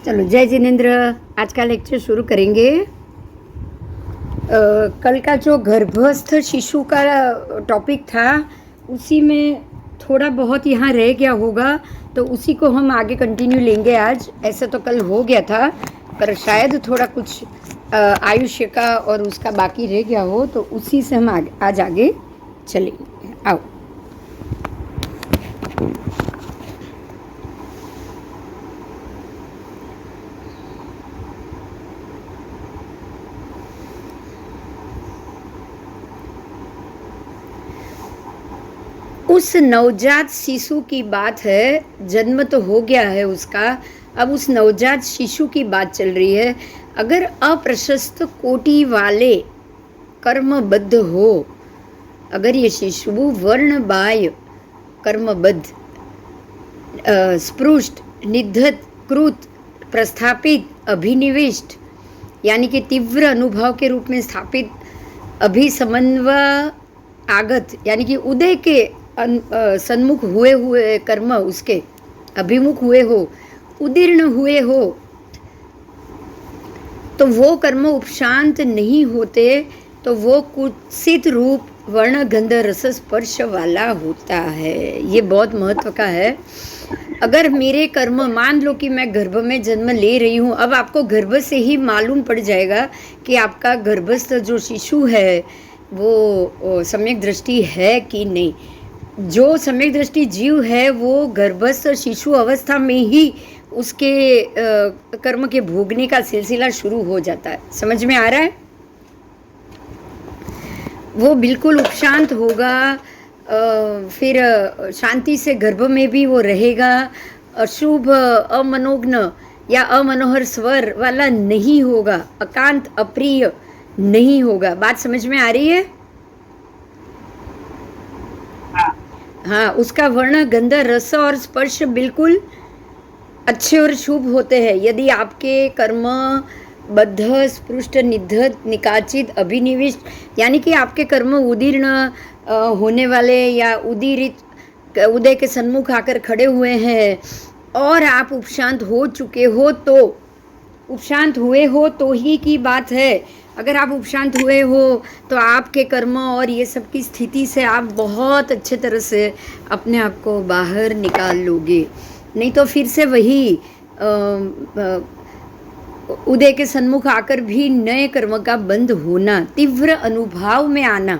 चलो जय जिनेन्द्र। आज का लेक्चर शुरू करेंगे। कल का जो गर्भस्थ शिशु का टॉपिक था उसी में थोड़ा बहुत यहाँ रह गया होगा, तो उसी को हम आगे कंटिन्यू लेंगे आज। ऐसा तो कल हो गया था पर शायद थोड़ा कुछ आयुष्य का और उसका बाकी रह गया हो, तो उसी से हम आज आगे चलेंगे। आओ। उस नवजात शिशु की बात है, जन्म तो हो गया है उसका, अब उस नवजात शिशु की बात चल रही है। अगर अप्रशस्त कोटि वाले कर्मबद्ध हो, अगर ये शिशु वर्ण बाह्य कर्मबद्ध स्पृष्ट निधत कृत प्रस्थापित अभिनिविष्ट यानी कि तीव्र अनुभव के रूप में स्थापित, अभिसमन्वय आगत यानी कि उदय के सन्मुख हुए कर्म उसके अभिमुख हुए हो, उदीर्ण हुए हो, तो वो कर्म उपशांत नहीं होते, तो वो कुत्सित रूप वर्ण गंध रस स्पर्श वाला होता है। ये बहुत महत्व का है। अगर मेरे कर्म, मान लो कि मैं गर्भ में जन्म ले रही हूँ, अब आपको गर्भ से ही मालूम पड़ जाएगा कि आपका गर्भस्थ जो शिशु है वो सम्यक दृष्टि है कि नहीं। जो सम्यक दृष्टि जीव है वो गर्भस्थ शिशु अवस्था में ही उसके कर्म के भोगने का सिलसिला शुरू हो जाता है। समझ में आ रहा है? वो बिल्कुल उपशांत होगा, फिर शांति से गर्भ में भी वो रहेगा, अशुभ अमनोघ्न या अमनोहर स्वर वाला नहीं होगा, अकांत अप्रिय नहीं होगा। बात समझ में आ रही है? हाँ, उसका वर्ण गंध रस और स्पर्श बिल्कुल अच्छे और शुभ होते हैं। यदि आपके कर्म बद्ध स्पृष्ट निधत निकाचित अभिनिविष्ट यानी कि आपके कर्म उदीर्ण होने वाले या उदीरित उदय के सन्मुख आकर खड़े हुए हैं और आप उपशांत हो चुके हो, तो उपशांत हुए हो तो ही की बात है। अगर आप उपशांत हुए हो तो आपके कर्म और ये सब की स्थिति से आप बहुत अच्छे तरह से अपने आप को बाहर निकाल लोगे। नहीं तो फिर से वही उदय के सन्मुख आकर भी नए कर्म का बंध होना, तीव्र अनुभव में आना।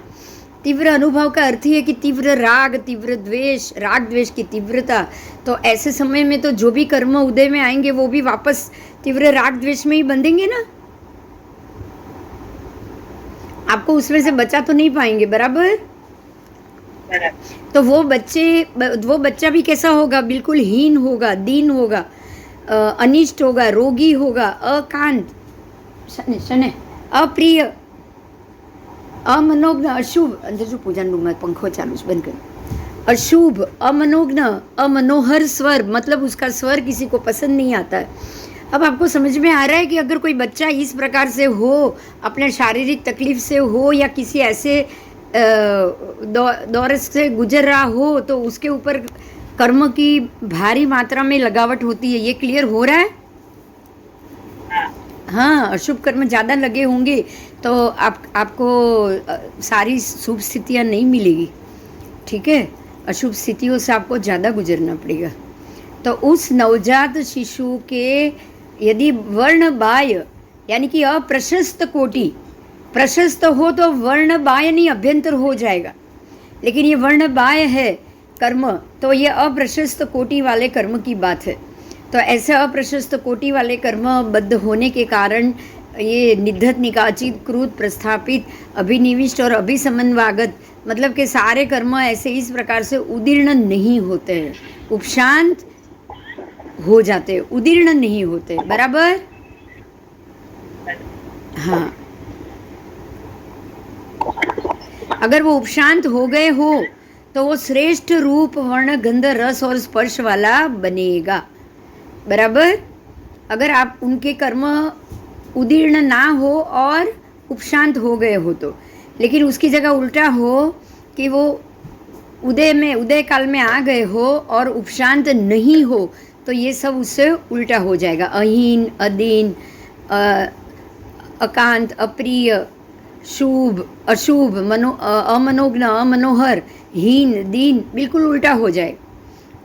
तीव्र अनुभव का अर्थ है कि तीव्र राग, तीव्र द्वेष, राग द्वेष की तीव्रता। तो ऐसे समय में तो जो भी कर्म उदय में आएंगे वो भी वापस तीव्र राग द्वेष में ही बंधेंगे ना। आपको उसमें से बचा तो नहीं पाएंगे, बराबर? तो वो बच्चा भी कैसा होगा? बिल्कुल हीन होगा, दीन होगा, अनिष्ट होगा, रोगी होगा, अकांत, शने अप्रिय, अमनोघ्न, अशुभ। अंदर जो पूजा रूम में पंखो चालू बंद कर। अशुभ, अमनोघ्न, अमनोहर स्वर, मतलब उसका स्वर किसी को पसंद नहीं आता है। अब आपको समझ में आ रहा है कि अगर कोई बच्चा इस प्रकार से हो, अपने शारीरिक तकलीफ से हो या किसी ऐसे दौर से गुजर रहा हो, तो उसके ऊपर कर्म की भारी मात्रा में लगावट होती है। ये क्लियर हो रहा है? हाँ, अशुभ कर्म ज़्यादा लगे होंगे तो आपको सारी शुभ स्थितियाँ नहीं मिलेगी। ठीक है, अशुभ स्थितियों से आपको ज़्यादा गुजरना पड़ेगा। तो उस नवजात शिशु के यदि वर्ण बाह्य यानी कि अप्रशस्त कोटि, प्रशस्त हो तो वर्ण बाह्य नहीं अभ्यंतर हो जाएगा, लेकिन ये वर्ण बाह्य है कर्म, तो ये अप्रशस्त कोटि वाले कर्म की बात है। तो ऐसे अप्रशस्त कोटि वाले कर्म बद्ध होने के कारण ये निधत निकाचित कृत प्रस्थापित अभिनिविष्ट और अभिसमन्वागत, मतलब कि सारे कर्म ऐसे इस प्रकार से उदीर्ण नहीं होते हैं, उपशांत हो जाते, उदीर्ण नहीं होते। बराबर? हाँ, अगर वो उपशांत हो गए हो तो वो श्रेष्ठ रूप वर्ण गंध रस और स्पर्श वाला बनेगा। बराबर? अगर आप उनके कर्म उदीर्ण ना हो और उपशांत हो गए हो तो, लेकिन उसकी जगह उल्टा हो कि वो उदय काल में आ गए हो और उपशांत नहीं हो, तो ये सब उससे उल्टा हो जाएगा। अहीन, अदीन, अकांत, अप्रिय, शुभ, अशुभ, अमनोज्ञ, अमनोहर, हीन, दीन, बिल्कुल उल्टा हो जाए।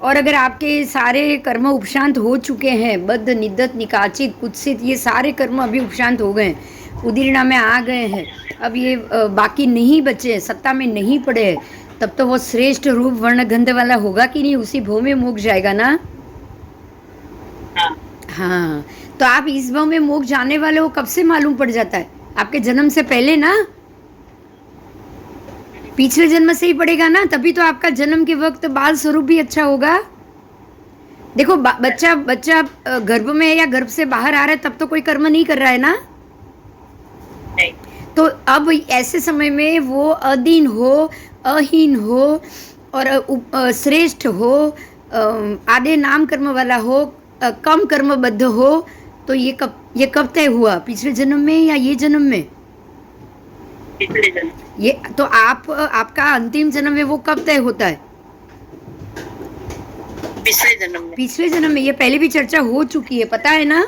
और अगर आपके सारे कर्म उपशांत हो चुके हैं, बद्ध, निद्दत, निकाचित, कुत्सित, ये सारे कर्म अभी उपशांत हो गए हैं, उदीर्णा में आ गए हैं, अब ये बाकी नहीं बचे, सत्ता में नहीं पड़े हैं, तब तो वो श्रेष्ठ रूप वर्ण गंध वाला होगा कि नहीं, उसी भव में मोक्ष जाएगा ना। हाँ, तो आप इस भव में मोक्ष जाने वाले हो कब से मालूम पड़ जाता है? आपके जन्म से पहले ना, पिछले जन्म से ही पड़ेगा ना, तभी तो आपका जन्म के वक्त बाल स्वरूप भी अच्छा होगा। देखो बच्चा गर्भ में है या गर्भ से बाहर आ रहा है, तब तो कोई कर्म नहीं कर रहा है ना। नहीं। तो अब ऐसे समय में वो अधीन हो, अहीन हो और श्रेष्ठ हो, आधे नाम कर्म वाला हो, कम कर्मबद्ध हो, तो ये कब तय हुआ? पिछले जन्म में या ये जन्म में? पिछले जन्म। ये तो आपका अंतिम जन्म है वो कब तय होता है? पिछले जन्म में। पिछले जन्म में। ये पहले भी चर्चा हो चुकी है, पता है ना।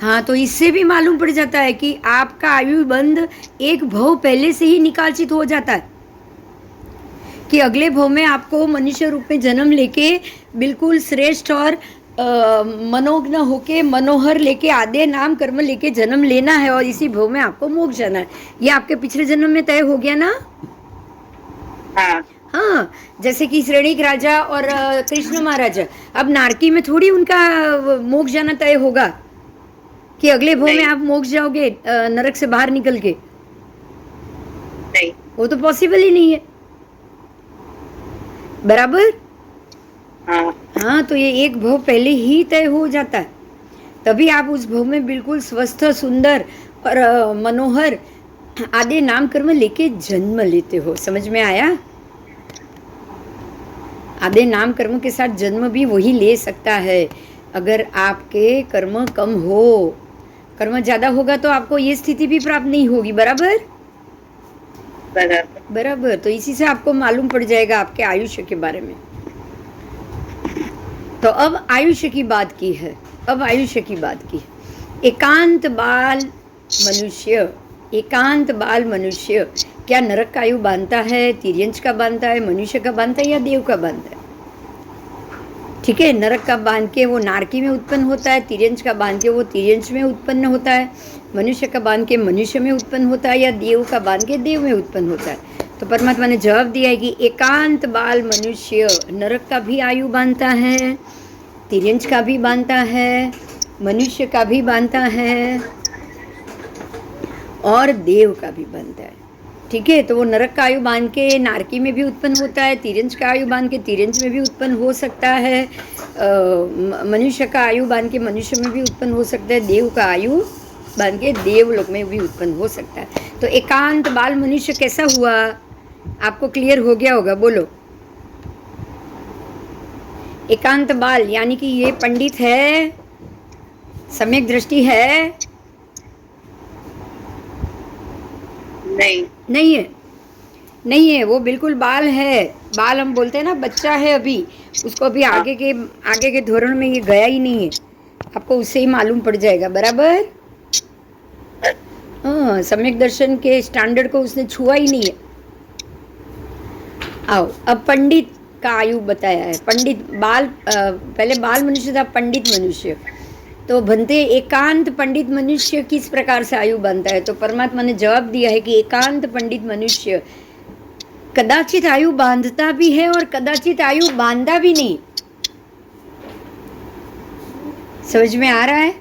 हाँ, तो इससे भी मालूम पड़ जाता है कि आपका आयु बंध एक भव पहले से ही निकालचित हो जाता है कि अगले भव में आपको मनुष्य रूप में जन्म लेके बिल्कुल श्रेष्ठ और मनोज्ञ होके, मनोहर लेके, आधे नाम कर्म लेके जन्म लेना है और इसी भव में आपको मोक्ष जाना है। ये आपके पिछले जन्म में तय हो गया ना। हाँ, जैसे कि श्रेणिक राजा और कृष्ण महाराजा, अब नारकी में थोड़ी उनका मोक्ष जाना तय होगा कि अगले भव में आप मोक्ष जाओगे नरक से बाहर निकल के। नहीं, वो तो पॉसिबल ही नहीं है, बराबर। हाँ, तो ये एक भव पहले ही तय हो जाता है, तभी आप उस भव में बिल्कुल स्वस्थ, सुंदर और मनोहर आदि नाम कर्म लेके जन्म लेते हो। समझ में आया? आधे नाम कर्म के साथ जन्म भी वही ले सकता है अगर आपके कर्म कम हो। कर्म ज्यादा होगा तो आपको ये स्थिति भी प्राप्त नहीं होगी, बराबर बराबर। तो इसी से आपको मालूम पड़ जाएगा आपके आयुष्य के बारे में। तो अब आयुष्य की बात की है, अब आयुष्य की बात की है। एकांत बाल मनुष्य, एकांत बाल मनुष्य क्या नरक का आयु बांधता है, तिर्यंच का बांधता है, मनुष्य का बांधता है या देव का बांधता है? ठीक है, नरक का बांध के वो नारकी में उत्पन्न होता है, तिर्यंच का बांध के वो तिर्यंच में उत्पन्न होता है, मनुष्य का बांध के मनुष्य में उत्पन्न होता है या देव का बांध के देव में उत्पन्न होता है। तो परमात्मा ने जवाब दिया है कि एकांत बाल मनुष्य नरक का भी आयु बांधता है, तिर्यंच का भी बांधता है, मनुष्य का भी बांधता है और देव का भी बांधता है। ठीक है, तो वो नरक का आयु बांध के नारकी में भी उत्पन्न होता है, तिर्यंच का आयु बांध के तिर्यंच में भी उत्पन्न हो सकता है, मनुष्य का आयु बांध के मनुष्य में भी उत्पन्न हो सकता है, देव का आयु बांध के देवलोक में भी उत्पन्न हो सकता है। तो एकांत बाल मनुष्य कैसा हुआ, आपको क्लियर हो गया होगा, बोलो। एकांत बाल यानी कि ये पंडित है, सम्यक दृष्टि है? नहीं है, नहीं है, वो बिल्कुल बाल है। बाल हम बोलते हैं ना, बच्चा है अभी, उसको अभी आगे के धोरण में ये गया ही नहीं है, आपको उससे ही मालूम पड़ जाएगा, बराबर। हाँ, सम्यक दर्शन के स्टैंडर्ड को उसने छुआ ही नहीं है। आओ, अब पंडित का आयु बताया है। पंडित बाल, पहले बाल मनुष्य था, पंडित मनुष्य। तो बनते एकांत पंडित मनुष्य किस प्रकार से आयु बांधता है? तो परमात्मा ने जवाब दिया है कि एकांत पंडित मनुष्य कदाचित आयु बांधता भी है और कदाचित आयु बांधा भी नहीं। समझ में आ रहा है?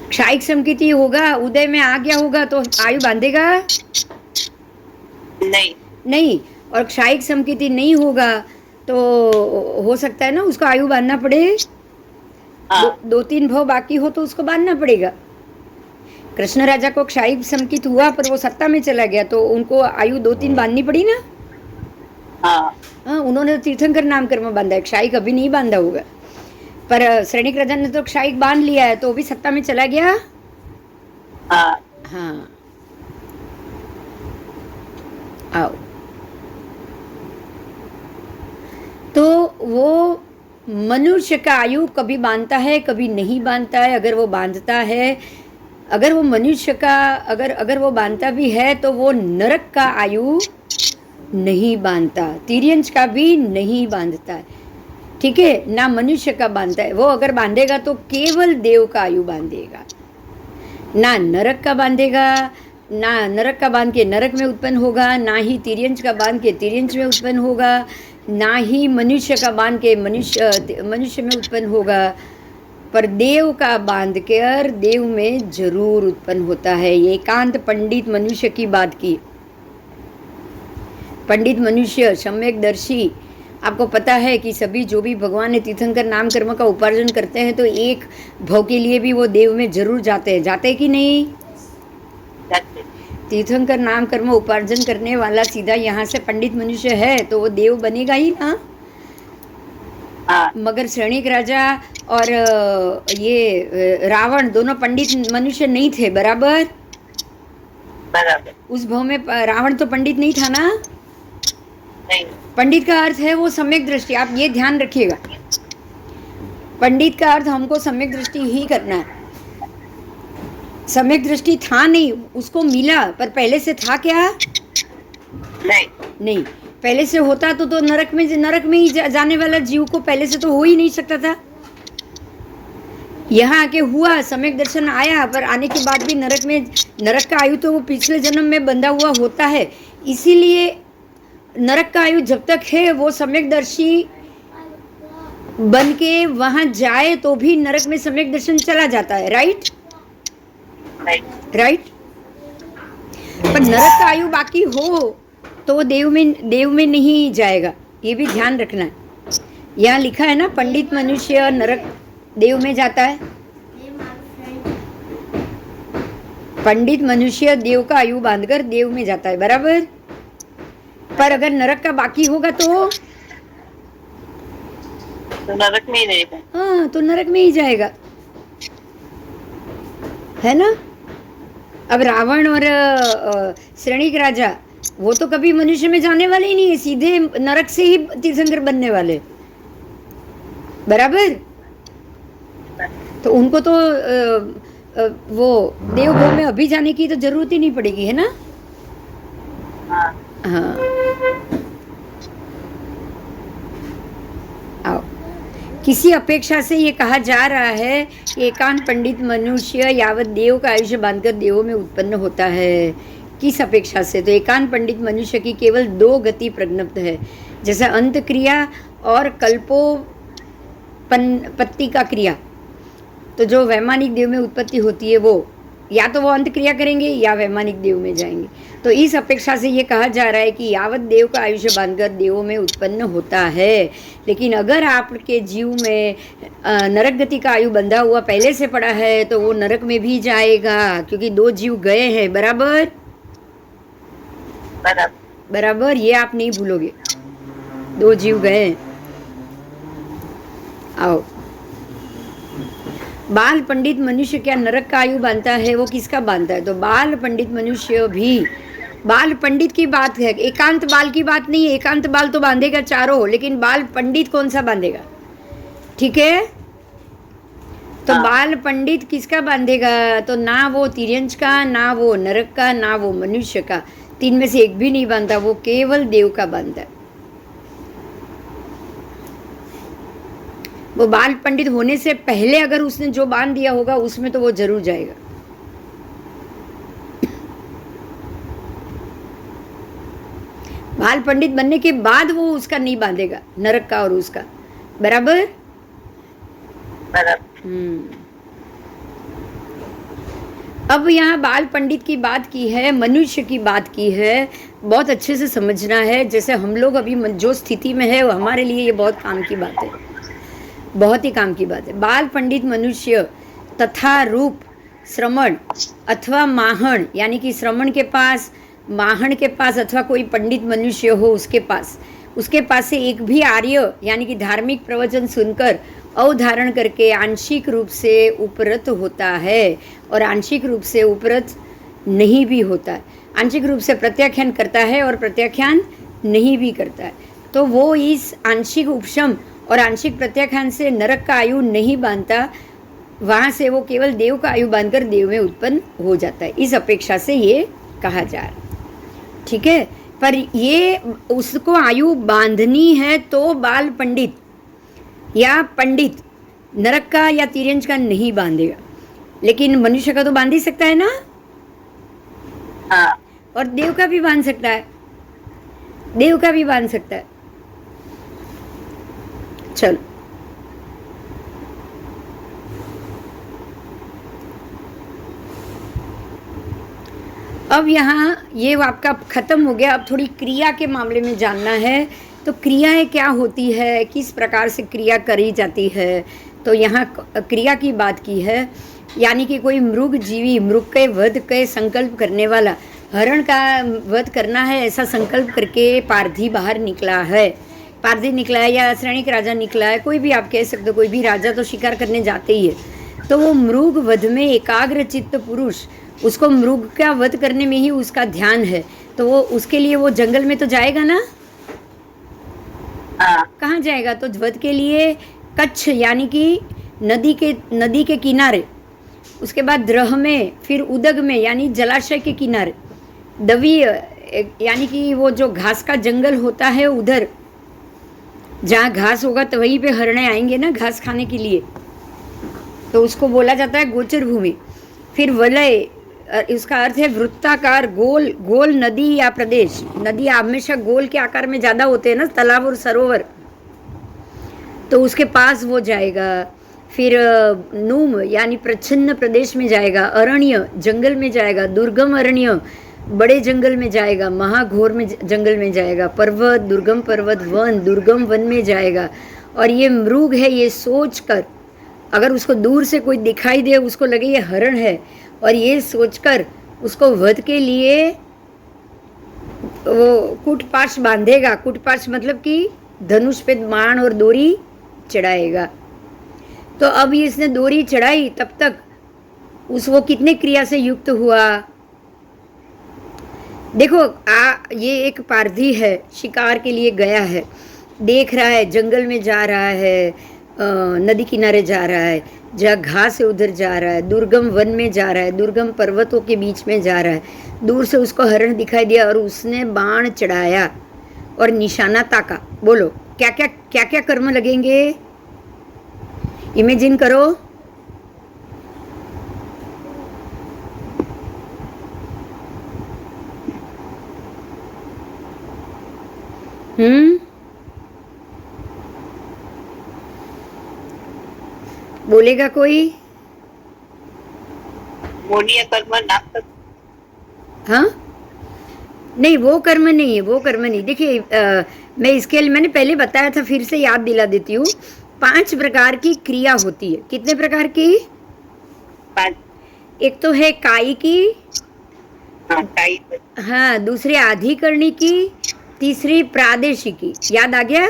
क्षायिक संकेती होगा, उदय में आ गया होगा तो आयु बांधेगा? नहीं। और क्षायिक संकेती नहीं होगा तो हो सकता है ना उसको आयु बांधना पड़े। दो तीन भव बाकी हो तो उसको बांधना पड़ेगा। कृष्ण राजा को क्षायिक संकित हुआ पर वो सत्ता में चला गया तो उनको आयु 2-3 बांधनी पड़ी ना। हाँ, उन्होंने तीर्थंकर नाम कर्म बांधा है, क्षायिक अभी नहीं बांधा होगा। पर श्रेणिक राजा ने तो क्षायिक बांध लिया है तो वो भी सत्ता में चला गया। हाँ, आओ, वो मनुष्य का आयु कभी बांधता है कभी नहीं बांधता है। अगर वो बांधता है, अगर वो मनुष्य का अगर वो बांधता भी है तो वो नरक का आयु नहीं बांधता, तिर्यंच का भी नहीं बांधता है, ठीक है, ना मनुष्य का बांधता है। वो अगर बांधेगा तो केवल देव का आयु बांधेगा, ना नरक का बांधेगा, ना नरक का बांध के नरक में उत्पन्न होगा, ना ही तिर्यंच का बांध के तिर्यंच में उत्पन्न होगा, ना ही मनुष्य का बांध के मनुष्य में उत्पन्न होगा, पर देव का बांध कर देव में जरूर उत्पन्न होता है। ये एकांत पंडित मनुष्य की बात की। पंडित मनुष्य सम्यकदर्शी, आपको पता है कि सभी जो भी भगवान ने तीर्थंकर नाम कर्म का उपार्जन करते हैं तो एक भव के लिए भी वो देव में जरूर जाते हैं, जाते हैं कि नहीं? जाते। तीर्थंकर नाम कर्म उपार्जन करने वाला सीधा यहाँ से पंडित मनुष्य है तो वो देव बनेगा ही ना। हाँ, मगर श्रेणिक राजा और ये रावण दोनों पंडित मनुष्य नहीं थे, बराबर? बराबर। उस भव में रावण तो पंडित नहीं था ना। नहीं। पंडित का अर्थ है वो सम्यक दृष्टि, आप ये ध्यान रखिएगा। पंडित का अर्थ हमको सम्यक दृष्टि ही करना है। सम्यक दृष्टि था नहीं, उसको मिला, पर पहले से था क्या? नहीं, पहले से होता तो नरक में ही जाने वाला जीव को पहले से तो हो ही नहीं सकता था। यहाँ आके हुआ, सम्यक दर्शन आया, पर आने के बाद भी नरक का आयु तो वो पिछले जन्म में बंधा हुआ होता है। इसीलिए नरक का आयु जब तक है वो सम्यकदर्शी बन के वहां जाए तो भी नरक में सम्यक दर्शन चला जाता है, राइट? पर नरक का आयु बाकी हो तो वो देव में नहीं जाएगा, ये भी ध्यान रखना है। यहाँ लिखा है ना, पंडित मनुष्य नरक देव में जाता है। पंडित मनुष्य देव का आयु बांधकर देव में जाता है, बराबर? पर अगर नरक का बाकी होगा तो नरक में ही रहेगा। हाँ, तो नरक में ही जाएगा, है ना। अब रावण और श्रेणिक राजा वो तो कभी मनुष्य में जाने वाले ही नहीं है, सीधे नरक से ही तीर्थंकर बनने वाले, बराबर? तो उनको तो वो देवभूमि में अभी जाने की तो जरूरत ही नहीं पड़ेगी, है ना। हाँ, आओ। किसी अपेक्षा से ये कहा जा रहा है कि एकांत पंडित मनुष्य यावत देव का आयुष्य बांधकर देवों में उत्पन्न होता है। किस अपेक्षा से? तो एकांत पंडित मनुष्य की केवल 2 गति प्रज्ञप्त है, जैसे अंत क्रिया और कल्पोपत्ति का क्रिया। तो जो वैमानिक देव में उत्पत्ति होती है वो या तो वो अंत क्रिया करेंगे या वैमानिक देव में जाएंगे। तो इस अपेक्षा से ये कहा जा रहा है कि यावत देव का आयुष्य बांधकर देवों में उत्पन्न होता है। लेकिन अगर आपके जीव में नरक गति का आयु बंधा हुआ पहले से पड़ा है तो वो नरक में भी जाएगा, क्योंकि 2 जीव गए हैं, बराबर? बराबर, ये आप नहीं भूलोगे। 2 जीव गए। आओ, बाल पंडित मनुष्य क्या नरक का आयु बांधता है? वो किसका बांधता है? तो बाल पंडित मनुष्य भी, बाल पंडित की बात है, एकांत बाल की बात नहीं है। एकांत बाल तो बांधेगा चारों, लेकिन बाल पंडित कौन सा बांधेगा? ठीक है, तो बाल पंडित किसका बांधेगा? तो ना वो तिर्यंच का, ना वो नरक का, ना वो मनुष्य का, 3 में से एक भी नहीं बांधता, वो केवल देव का बांधता है। वो बाल पंडित होने से पहले अगर उसने जो बांध दिया होगा उसमें तो वो जरूर जाएगा। बाल पंडित बनने के बाद वो उसका नहीं बांधेगा, नरक का और उसका, बराबर? अब यहाँ बाल पंडित की बात की है, मनुष्य की बात की है, बहुत अच्छे से समझना है। जैसे हम लोग अभी जो स्थिति में है वो हमारे लिए ये बहुत काम की बात है, बहुत ही काम की बात है। बाल पंडित मनुष्य तथा रूप श्रमण अथवा माहण, यानी कि श्रमण के पास, माहण के पास अथवा कोई पंडित मनुष्य हो उसके पास से एक भी आर्य यानी कि धार्मिक प्रवचन सुनकर अवधारण करके आंशिक रूप से उपरत होता है और आंशिक रूप से उपरत नहीं भी होता है। आंशिक रूप से प्रत्याख्यान करता है और प्रत्याख्यान नहीं भी करता है। तो वो इस आंशिक उपशम और आंशिक प्रत्याख्यान से नरक का आयु नहीं बांधता, वहाँ से वो केवल देव का आयु बांधकर देव में उत्पन्न हो जाता है। इस अपेक्षा से ये कहा जा रहा है, ठीक है। पर ये उसको आयु बांधनी है तो बाल पंडित या पंडित नरक का या तिर्यंज का नहीं बांधेगा, लेकिन मनुष्य का तो बांध ही सकता है ना, हाँ और देव का भी बांध सकता है, देव का भी बांध सकता है। चलो अब यहाँ ये आपका खत्म हो गया। अब थोड़ी क्रिया के मामले में जानना है, तो क्रियाएं क्या होती है, किस प्रकार से क्रिया करी जाती है। तो यहाँ क्रिया की बात की है, यानी कि कोई मृग जीवी मृग के वध के संकल्प करने वाला, हरण का वध करना है ऐसा संकल्प करके पारधी बाहर निकला है, पारधी निकला है या श्रेणिक राजा निकला है, कोई भी आप कह सकते हो, कोई भी राजा तो शिकार करने जाते ही है। तो वो मृग वध में एकाग्र चित्त पुरुष, उसको मृग का वध करने में ही उसका ध्यान है, तो वो उसके लिए वो जंगल में तो जाएगा ना, कहाँ जाएगा, तो वध के लिए कच्छ यानी कि नदी के किनारे, उसके बाद द्रह में, फिर उदग में यानी जलाशय के किनारे, दवी यानी कि वो जो घास का जंगल होता है उधर, जहाँ घास होगा तो वहीं पे हरणे आएंगे ना घास खाने के लिए, तो उसको बोला जाता है गोचर भूमि। फिर वलय, इसका अर्थ है वृत्ताकार, गोल गोल नदी या प्रदेश। नदी हमेशा गोल के आकार में ज़्यादा होते हैं ना, तालाब और सरोवर, तो उसके पास वो जाएगा। फिर नूम यानी प्रच्छन्न प्रदेश में जाएगा, अरण्य जंगल में जाएगा, दुर्गम अरण्य बड़े जंगल में जाएगा, महाघोर में जंगल में जाएगा, पर्वत दुर्गम पर्वत, वन दुर्गम वन में जाएगा। और ये मृग है, ये सोच कर, अगर उसको दूर से कोई दिखाई दे, उसको लगे ये हरण है, और ये सोचकर उसको वध के लिए वो कुटपाश बांधेगा। कुटपाश मतलब कि धनुष पे बाण और डोरी चढ़ाएगा। तो अब इसने डोरी चढ़ाई, तब तक वो कितने क्रिया से युक्त हुआ। देखो ये एक पारधी है, शिकार के लिए गया है, देख रहा है जंगल में जा रहा है, नदी किनारे जा रहा है, जहाँ घास है उधर जा रहा है, दुर्गम वन में जा रहा है, दुर्गम पर्वतों के बीच में जा रहा है। दूर से उसको हरण दिखाई दिया और उसने बाण चढ़ाया और निशाना ताका। बोलो क्या क्या क्या क्या कर्म लगेंगे, इमेजिन करो। बोलेगा कोई? मोनिया कर्म नाक, हाँ नहीं, वो कर्म नहीं है, वो कर्म नहीं। देखिए मैं इसके लिए मैंने पहले बताया था, फिर से याद दिला देती हूँ। 5 प्रकार की क्रिया होती है। कितने प्रकार की? 5। एक तो है काई की, काई, हाँ, दूसरी आधिकरणी की, तीसरी प्रादेशिकी। याद आ गया?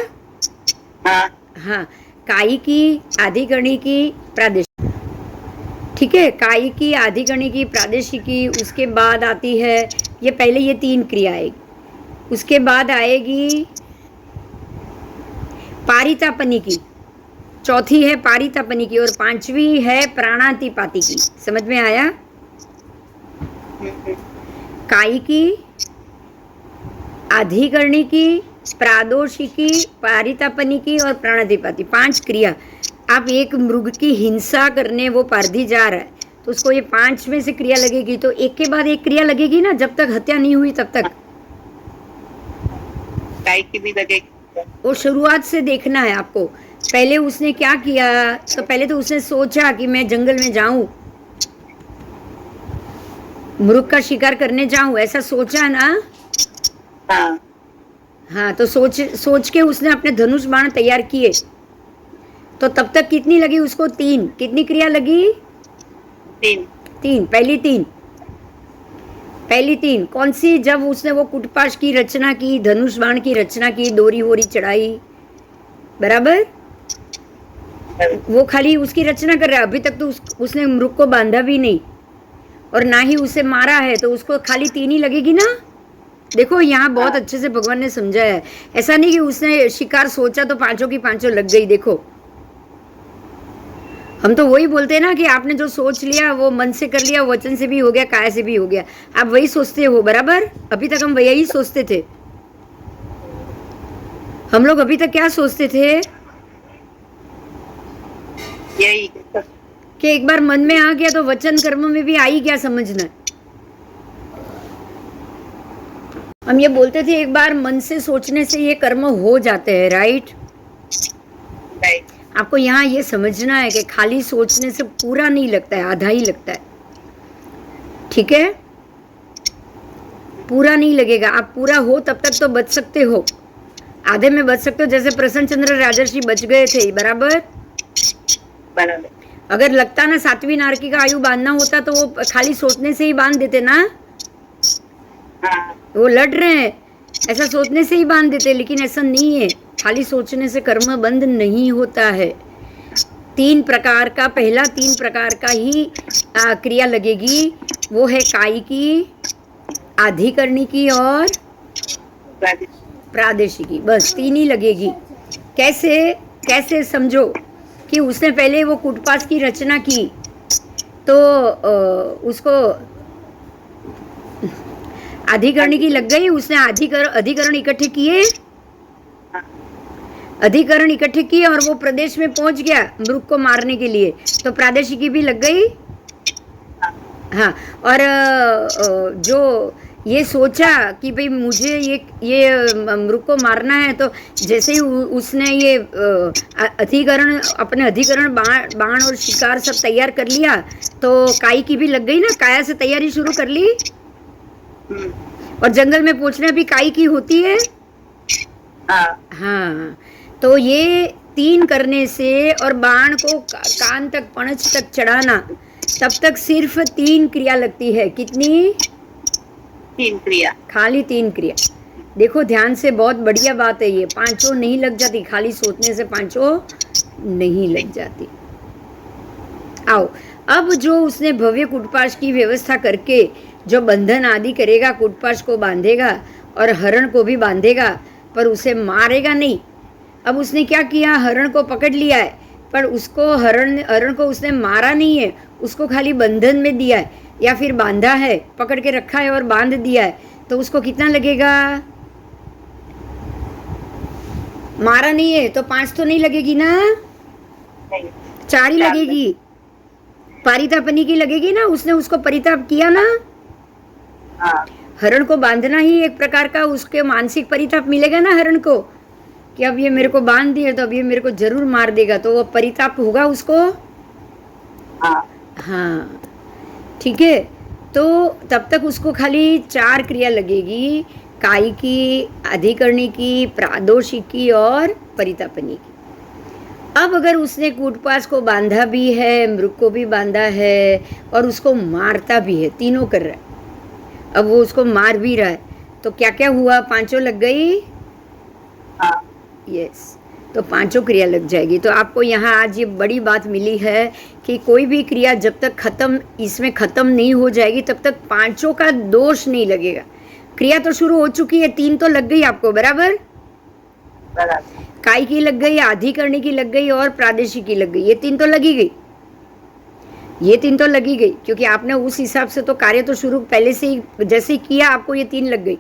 हाँ, काई की, आधिकरणी की, प्रादेशिकी, ठीक है। काई की, आधिकरणी की, प्रादेशिकी, उसके बाद आती है ये, पहले ये 3 क्रिया आएगी, उसके बाद आएगी पारितापनी की, चौथी है पारितापनी की, और 5वीं है प्राणातिपाती की। समझ में आया? काई की, आधिकरणी की, प्रादोषिकी, पारितापनी की और प्राणातिपाती, 5 क्रिया। आप एक मृग की हिंसा करने वो पारधी जा रहा है, तो उसको ये 5 में से क्रिया लगेगी, तो एक के बाद एक क्रिया लगेगी ना, जब तक हत्या नहीं हुई तब तक। काई की भी लगेगी। वो शुरुआत से देखना है आपको। पहले उसने क्या किया, तो पहले तो उसने सोचा कि मैं जंगल में जाऊं, मृग का शिकार करने जाऊं, ऐसा सोचा ना। हाँ, तो सोच के उसने अपने धनुष बाण तैयार किए। तो तब तक कितनी लगी उसको? 3। कितनी क्रिया लगी? 3। पहली 3 कौन सी? जब उसने वो कुटपाश की रचना की, धनुष बाण की रचना की, डोरी वोरी चढ़ाई, बराबर। वो खाली उसकी रचना कर रहा है, अभी तक तो उसने मृग को बांधा भी नहीं और ना ही उसे मारा है, तो उसको खाली 3 ही लगेगी ना। देखो यहाँ बहुत अच्छे से भगवान ने समझाया है। ऐसा नहीं कि उसने शिकार सोचा तो पांचों की पांचों लग गई। देखो हम तो वही बोलते हैं ना कि आपने जो सोच लिया वो मन से कर लिया, वचन से भी हो गया, काया से भी हो गया। आप वही सोचते हो, बराबर। अभी तक हम वही सोचते थे। हम लोग अभी तक क्या सोचते थे यही कि एक बार मन में आ गया तो वचन कर्म में भी आ ही क्या समझना है। हम ये बोलते थे एक बार मन से सोचने से ये कर्म हो जाते हैं, राइट। राइट। आपको यहाँ ये समझना है कि खाली सोचने से पूरा नहीं लगता है, आधा ही लगता है। ठीक है, पूरा नहीं लगेगा। आप पूरा हो तब तक तो बच सकते हो, आधे में बच सकते हो। जैसे प्रसन्न चंद्र राजर्षि बच गए थे, बराबर। बराबर। अगर लगता ना सातवीं नारकी का आयु बांधना होता तो वो खाली सोचने से ही बांध देते ना। हाँ। वो लड़ रहे हैं ऐसा सोचने से ही बांध देते, लेकिन ऐसा नहीं है। खाली सोचने से कर्म बंद नहीं होता है। तीन प्रकार का, पहला तीन प्रकार का ही क्रिया लगेगी। वो है कायी की, आधिकरणी की और प्रादेशिकी। बस तीन ही लगेगी। कैसे कैसे समझो कि उसने पहले वो कूटपास की रचना की तो उसको अधिकरणी की लग गई। उसने अधिकरण इकट्ठे किए, अधिकरण इकट्ठे किए और वो प्रदेश में पहुंच गया मृग को मारने के लिए, तो प्रादेशिकी भी लग गई। हाँ, और जो ये सोचा कि भाई मुझे ये मृग को मारना है, तो जैसे ही उसने ये अधिकरण, अपने अधिकरण बाण और शिकार सब तैयार कर लिया, तो काई की भी लग गई ना। काया से तैयारी शुरू कर ली और जंगल में पहुंचना भी काई की होती है। हाँ, तो ये तीन करने से और बाण को कान तक, पणच तक चढ़ाना, तब तक सिर्फ तीन क्रिया लगती है। कितनी? तीन क्रिया। खाली तीन क्रिया। देखो ध्यान से, बहुत बढ़िया बात है ये। पांचों नहीं लग जाती, खाली सोचने से पांचों नहीं लग जाती। आओ, अब जो उसने भव्य कूटपाश की व्यवस्था करके जो बंधन आदि करेगा, कूटपाश को बांधेगा और हरण को भी बांधेगा, पर उसे मारेगा नहीं। अब उसने क्या किया, हरण को पकड़ लिया है, पर उसको हरण को उसने मारा नहीं है, उसको खाली बंधन में दिया है या फिर बांधा है, पकड़ के रखा है और बांध दिया है। तो उसको कितना लगेगा? मारा नहीं है तो 5 तो नहीं लगेगी ना, 4 ही लगेगी। पारितापनी की लगेगी ना, उसने उसको परिताप किया ना। हरण को बांधना ही एक प्रकार का उसके मानसिक परिताप मिलेगा ना हरण को, कि अब ये मेरे को बांध दिया तो अब ये मेरे को जरूर मार देगा, तो वो परिताप होगा उसको। हाँ, ठीक है। तो तब तक उसको खाली 4 क्रिया लगेगी, कायी की, अधिकरणी की, प्रादोषिकी और परितापनी की। अब अगर उसने कूटपास को बांधा भी है, मृग को भी बांधा है और उसको मारता भी है, तीनों कर रहा है, अब वो उसको मार भी रहा है, तो क्या क्या हुआ? पांचों लग गई। यस, तो पांचों क्रिया लग जाएगी। तो आपको यहाँ आज ये बड़ी बात मिली है कि कोई भी क्रिया जब तक खत्म, इसमें खत्म नहीं हो जाएगी, तब तक पांचों का दोष नहीं लगेगा। क्रिया तो शुरू हो चुकी है, 3 तो लग गई आपको, बराबर। कायी की लग गई, अधिकरणी की लग गई और प्रादेशिक की लग गई। ये 3 तो लगी गई, ये 3 तो लगी गई, क्योंकि आपने उस हिसाब से तो कार्य तो शुरू पहले से ही जैसे ही किया, आपको ये 3 लग गई।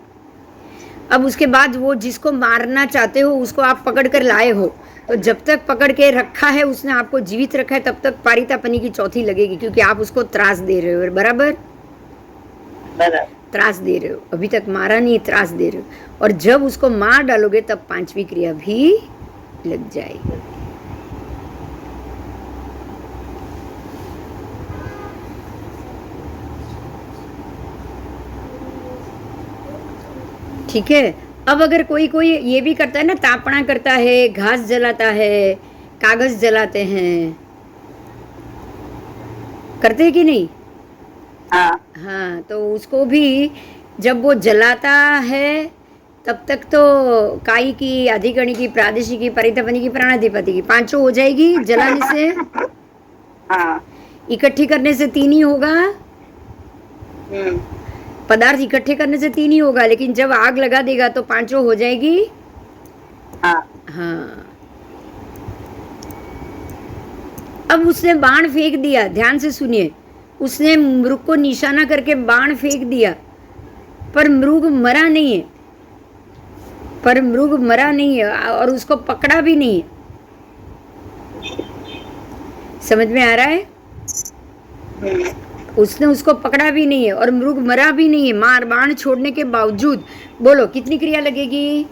अब उसके बाद वो जिसको मारना चाहते हो उसको आप पकड़ कर लाए हो, तो जब तक पकड़ के रखा है, उसने आपको जीवित रखा है, तब तक पारितापनी की चौथी लगेगी, क्योंकि आप उसको त्रास दे रहे हो, बराबर। त्रास दे रहे हो, अभी तक मारा नहीं, त्रास दे रहे हो। और जब उसको मार डालोगे तब 5वीं क्रिया भी लग जाएगी। ठीक है। अब अगर कोई ये भी करता है ना, तापना करता है, घास जलाता है, कागज जलाते हैं, करते हैं कि नहीं? हाँ, तो उसको भी जब वो जलाता है तब तक तो कायी की, अधिकरणी की, प्रादेशिक की, परितापनी की, प्राणाधिपति की 5 हो जाएगी जलाने से। इकट्ठी करने से 3 ही होगा। पदार्थ इकट्ठे करने से 3 ही होगा, लेकिन जब आग लगा देगा तो 5 हो जाएगी। हाँ हाँ, अब उसने बाण फेंक दिया, ध्यान से सुनिए, उसने मृग को निशाना करके बाण फेंक दिया, पर मृग मरा नहीं है, पर मृग मरा नहीं है और उसको पकड़ा भी नहीं है। समझ में आ रहा है? उसने उसको पकड़ा भी नहीं है और मृग मरा भी नहीं है, मार बाण छोड़ने के बावजूद। बोलो कितनी क्रिया लगेगी?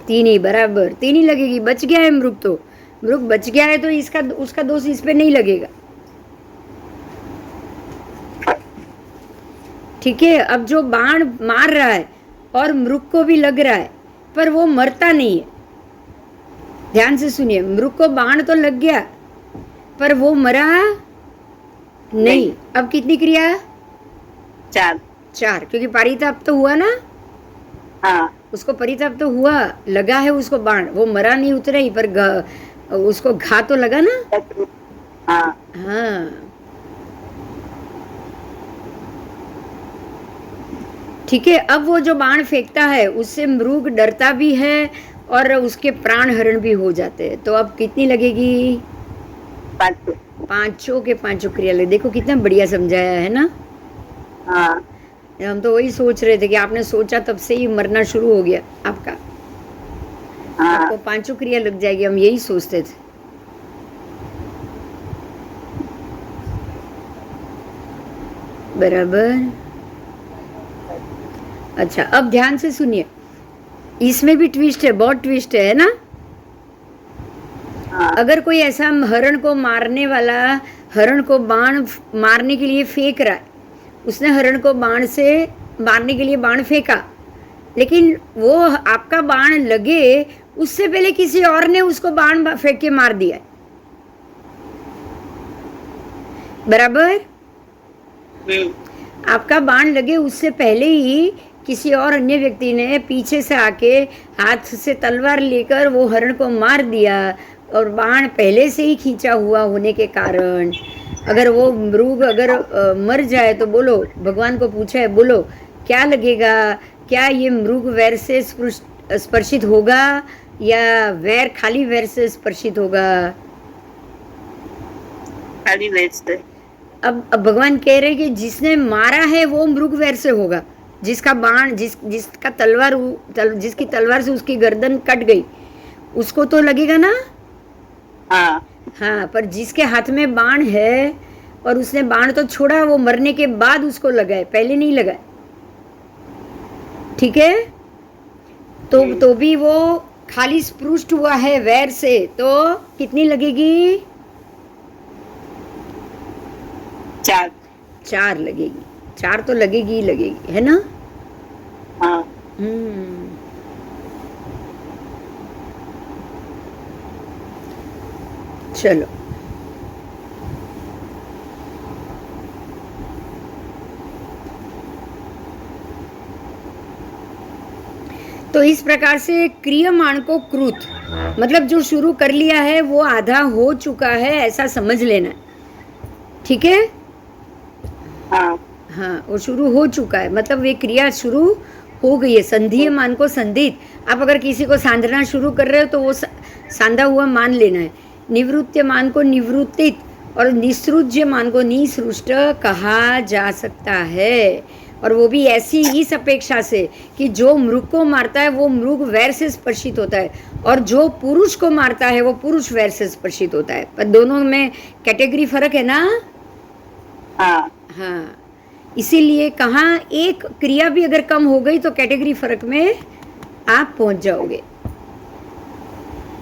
3 ही, बराबर 3 ही लगेगी। बच गया है मृग, तो मृग बच गया है तो इसका उसका दोष इस पे नहीं लगेगा। ठीक है, अब जो बाण मार रहा है और मृग को भी लग रहा है पर वो मरता नहीं है। ध्यान से सुनिए, मृग को बाण तो लग गया पर वो मरा नहीं। अब कितनी क्रिया? 4, क्योंकि परिताप तो हुआ ना। हाँ उसको परिताप तो हुआ, लगा है उसको बाण, वो मरा नहीं उतरा ही, पर उसको घा तो लगा ना। हाँ हाँ ठीक है, अब वो जो बाण फेंकता है उससे मृग डरता भी है और उसके प्राण हरण भी हो जाते हैं। तो अब कितनी लगेगी? 5 के 5 क्रिया लगे। देखो कितना बढ़िया समझाया है ना। हाँ हम तो वही सोच रहे थे कि आपने सोचा तब से ही मरना शुरू हो गया आपका। हाँ आपको 5 क्रिया लग जाएगी, हम यही सोचते थे। बराबर। अच्छा, अब ध्यान से सुनिए, इसमें भी ट्विस्ट है, बहुत ट्विस्ट है ना। हाँ अगर कोई ऐसा हरण को मारने वाला हरण को बाण मारने के लिए फेंक रहा है, उसने हरण को बाण से मारने के लिए बाण फेंका, लेकिन वो आपका बाण लगे उससे पहले किसी और ने उसको बाण फेंक के मार दिया है। बराबर? आपका बाण लगे उससे पहले ही किसी और अन्य व्यक्ति ने पीछे से आके हाथ से तलवार लेकर वो हरण को मार दिया, और बाण पहले से ही खींचा हुआ होने के कारण अगर वो मृग मर जाए तो बोलो, भगवान को पूछा है, बोलो क्या लगेगा? क्या ये मृग वैर से स्पर्शित होगा या वैर खाली वैर से स्पर्शित होगा? खाली वैर से। अब भगवान कह रहे कि जिसने मारा है वो मृग वैर से होगा, जिसका बाण जिसकी तलवार से उसकी गर्दन कट गई उसको तो लगेगा ना। हाँ हाँ, पर जिसके हाथ में बाण है और उसने बाण तो छोड़ा, वो मरने के बाद उसको लगा है, पहले नहीं लगा है। ठीक है, तो भी वो खाली स्पृष्ट हुआ है वैर से, तो कितनी लगेगी? 4 लगेगी। 4 तो लगेगी है ना। हाँ चलो, तो इस प्रकार से क्रियमाण को कृत, मतलब जो शुरू कर लिया है वो आधा हो चुका है, ऐसा समझ लेना। ठीक है, हाँ वो शुरू हो चुका है, मतलब वे क्रिया शुरू हो गई है। संधीय मान को संधित, आप अगर किसी को सांधना शुरू कर रहे हो तो वो सांधा हुआ मान लेना है। निवृत्य मान को निवृत्तित और निसृज्य मान को निसृष्ट कहा जा सकता है, और वो भी ऐसी इस अपेक्षा से कि जो मृग को मारता है वो मृग वैर से स्पर्शित होता है, और जो पुरुष को मारता है वो पुरुष वैर से स्पर्शित होता है। पर दोनों में कैटेगरी फर्क है ना। हाँ, इसीलिए कहाँ एक क्रिया भी अगर कम हो गई तो कैटेगरी फर्क में आप पहुंच जाओगे।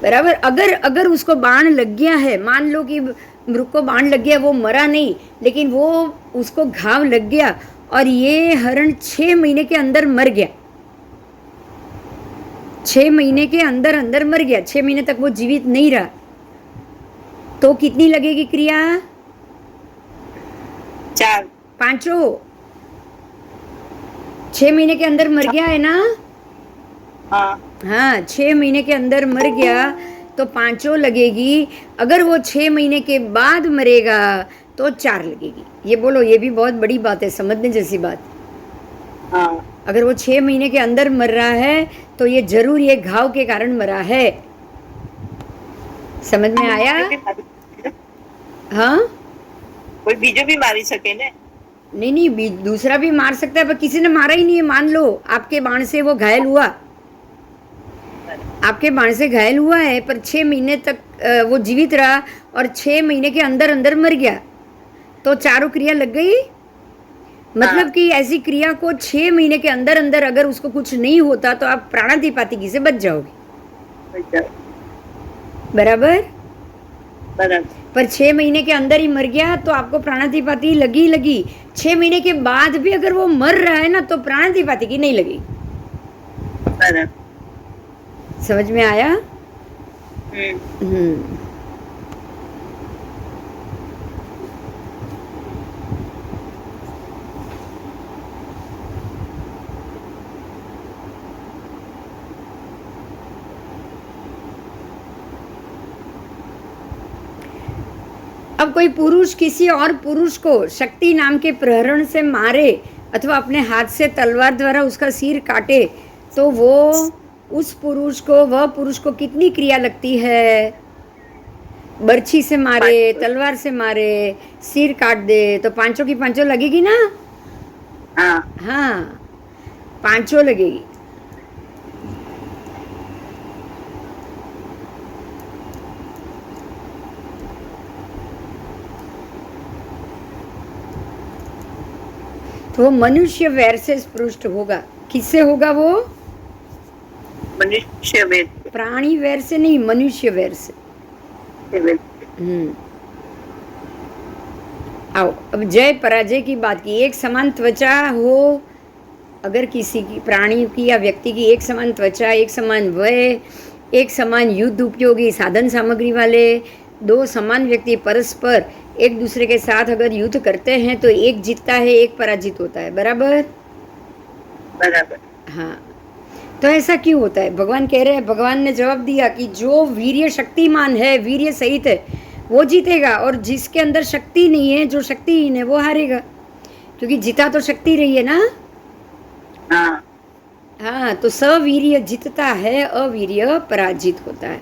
बराबर? अगर उसको बाण लग गया है, मान लो कि मृग को बाण लग गया, वो मरा नहीं लेकिन वो उसको घाव लग गया और ये हरण 6 महीने के अंदर मर गया, 6 महीने के अंदर मर गया, 6 महीने तक वो जीवित नहीं रहा, तो कितनी लगेगी क्रिया? 5। 6 महीने के अंदर मर गया है ना। हाँ, 6 महीने के अंदर मर गया तो 5 लगेगी। अगर वो 6 महीने के बाद मरेगा तो 4 लगेगी। ये बोलो, ये भी बहुत बड़ी बात है, समझने जैसी बात। हाँ, अगर वो 6 महीने के अंदर मर रहा है तो ये जरूर ये घाव के कारण मरा है। समझ में आया? हाँ, कोई बीजो भी मारी सके ने। नहीं, दूसरा भी मार सकता है, पर किसी ने मारा ही नहीं है। मान लो आपके बाण से वो घायल हुआ, आपके बाण से घायल हुआ है, पर 6 महीने तक वो जीवित रहा और 6 महीने के अंदर अंदर मर गया, तो चारों क्रिया लग गई। मतलब कि ऐसी क्रिया को 6 महीने के अंदर अंदर अगर उसको कुछ नहीं होता तो आप प्राणाधिपातिकी से बच जाओगे। बराबर? बराबर। पर 6 महीने के अंदर ही मर गया तो आपको प्राणाधिपाती लगी। 6 महीने के बाद भी अगर वो मर रहा है ना तो प्राणाधिपातिकी नहीं लगी। बराबर। समझ में आया? अब कोई पुरुष किसी और पुरुष को शक्ति नाम के प्रहरण से मारे अथवा अपने हाथ से तलवार द्वारा उसका सिर काटे तो वो उस पुरुष को, वह पुरुष को कितनी क्रिया लगती है? बर्छी से मारे, तलवार से मारे, सिर काट दे तो 5 की 5 लगेगी ना? हाँ, 5 लगेगी। तो वो मनुष्य वैर से स्पृष्ट होगा। किससे होगा वो? मनुष्य वैर। प्राणी वैर से नहीं, मनुष्य वैर से। आओ, अब जय पराजय की बात की। एक समान त्वचा हो, अगर किसी की, प्राणी की या व्यक्ति की एक समान त्वचा, एक समान वय, एक समान युद्ध उपयोगी साधन सामग्री वाले 2 समान व्यक्ति परस्पर एक दूसरे के साथ अगर युद्ध करते हैं तो एक जीतता है, एक पराजित होता है। बराबर? बराबर। हाँ, तो ऐसा क्यों होता है? भगवान कह रहे हैं, भगवान ने जवाब दिया कि जो वीर्य शक्तिमान है, वीर्य सहित है, वो जीतेगा, और जिसके अंदर शक्ति नहीं है, जो शक्तिहीन है, वो हारेगा। क्योंकि जीता तो शक्ति रही है ना। हाँ, तो सवीर्य जीतता है, अवीर्य पराजित होता है।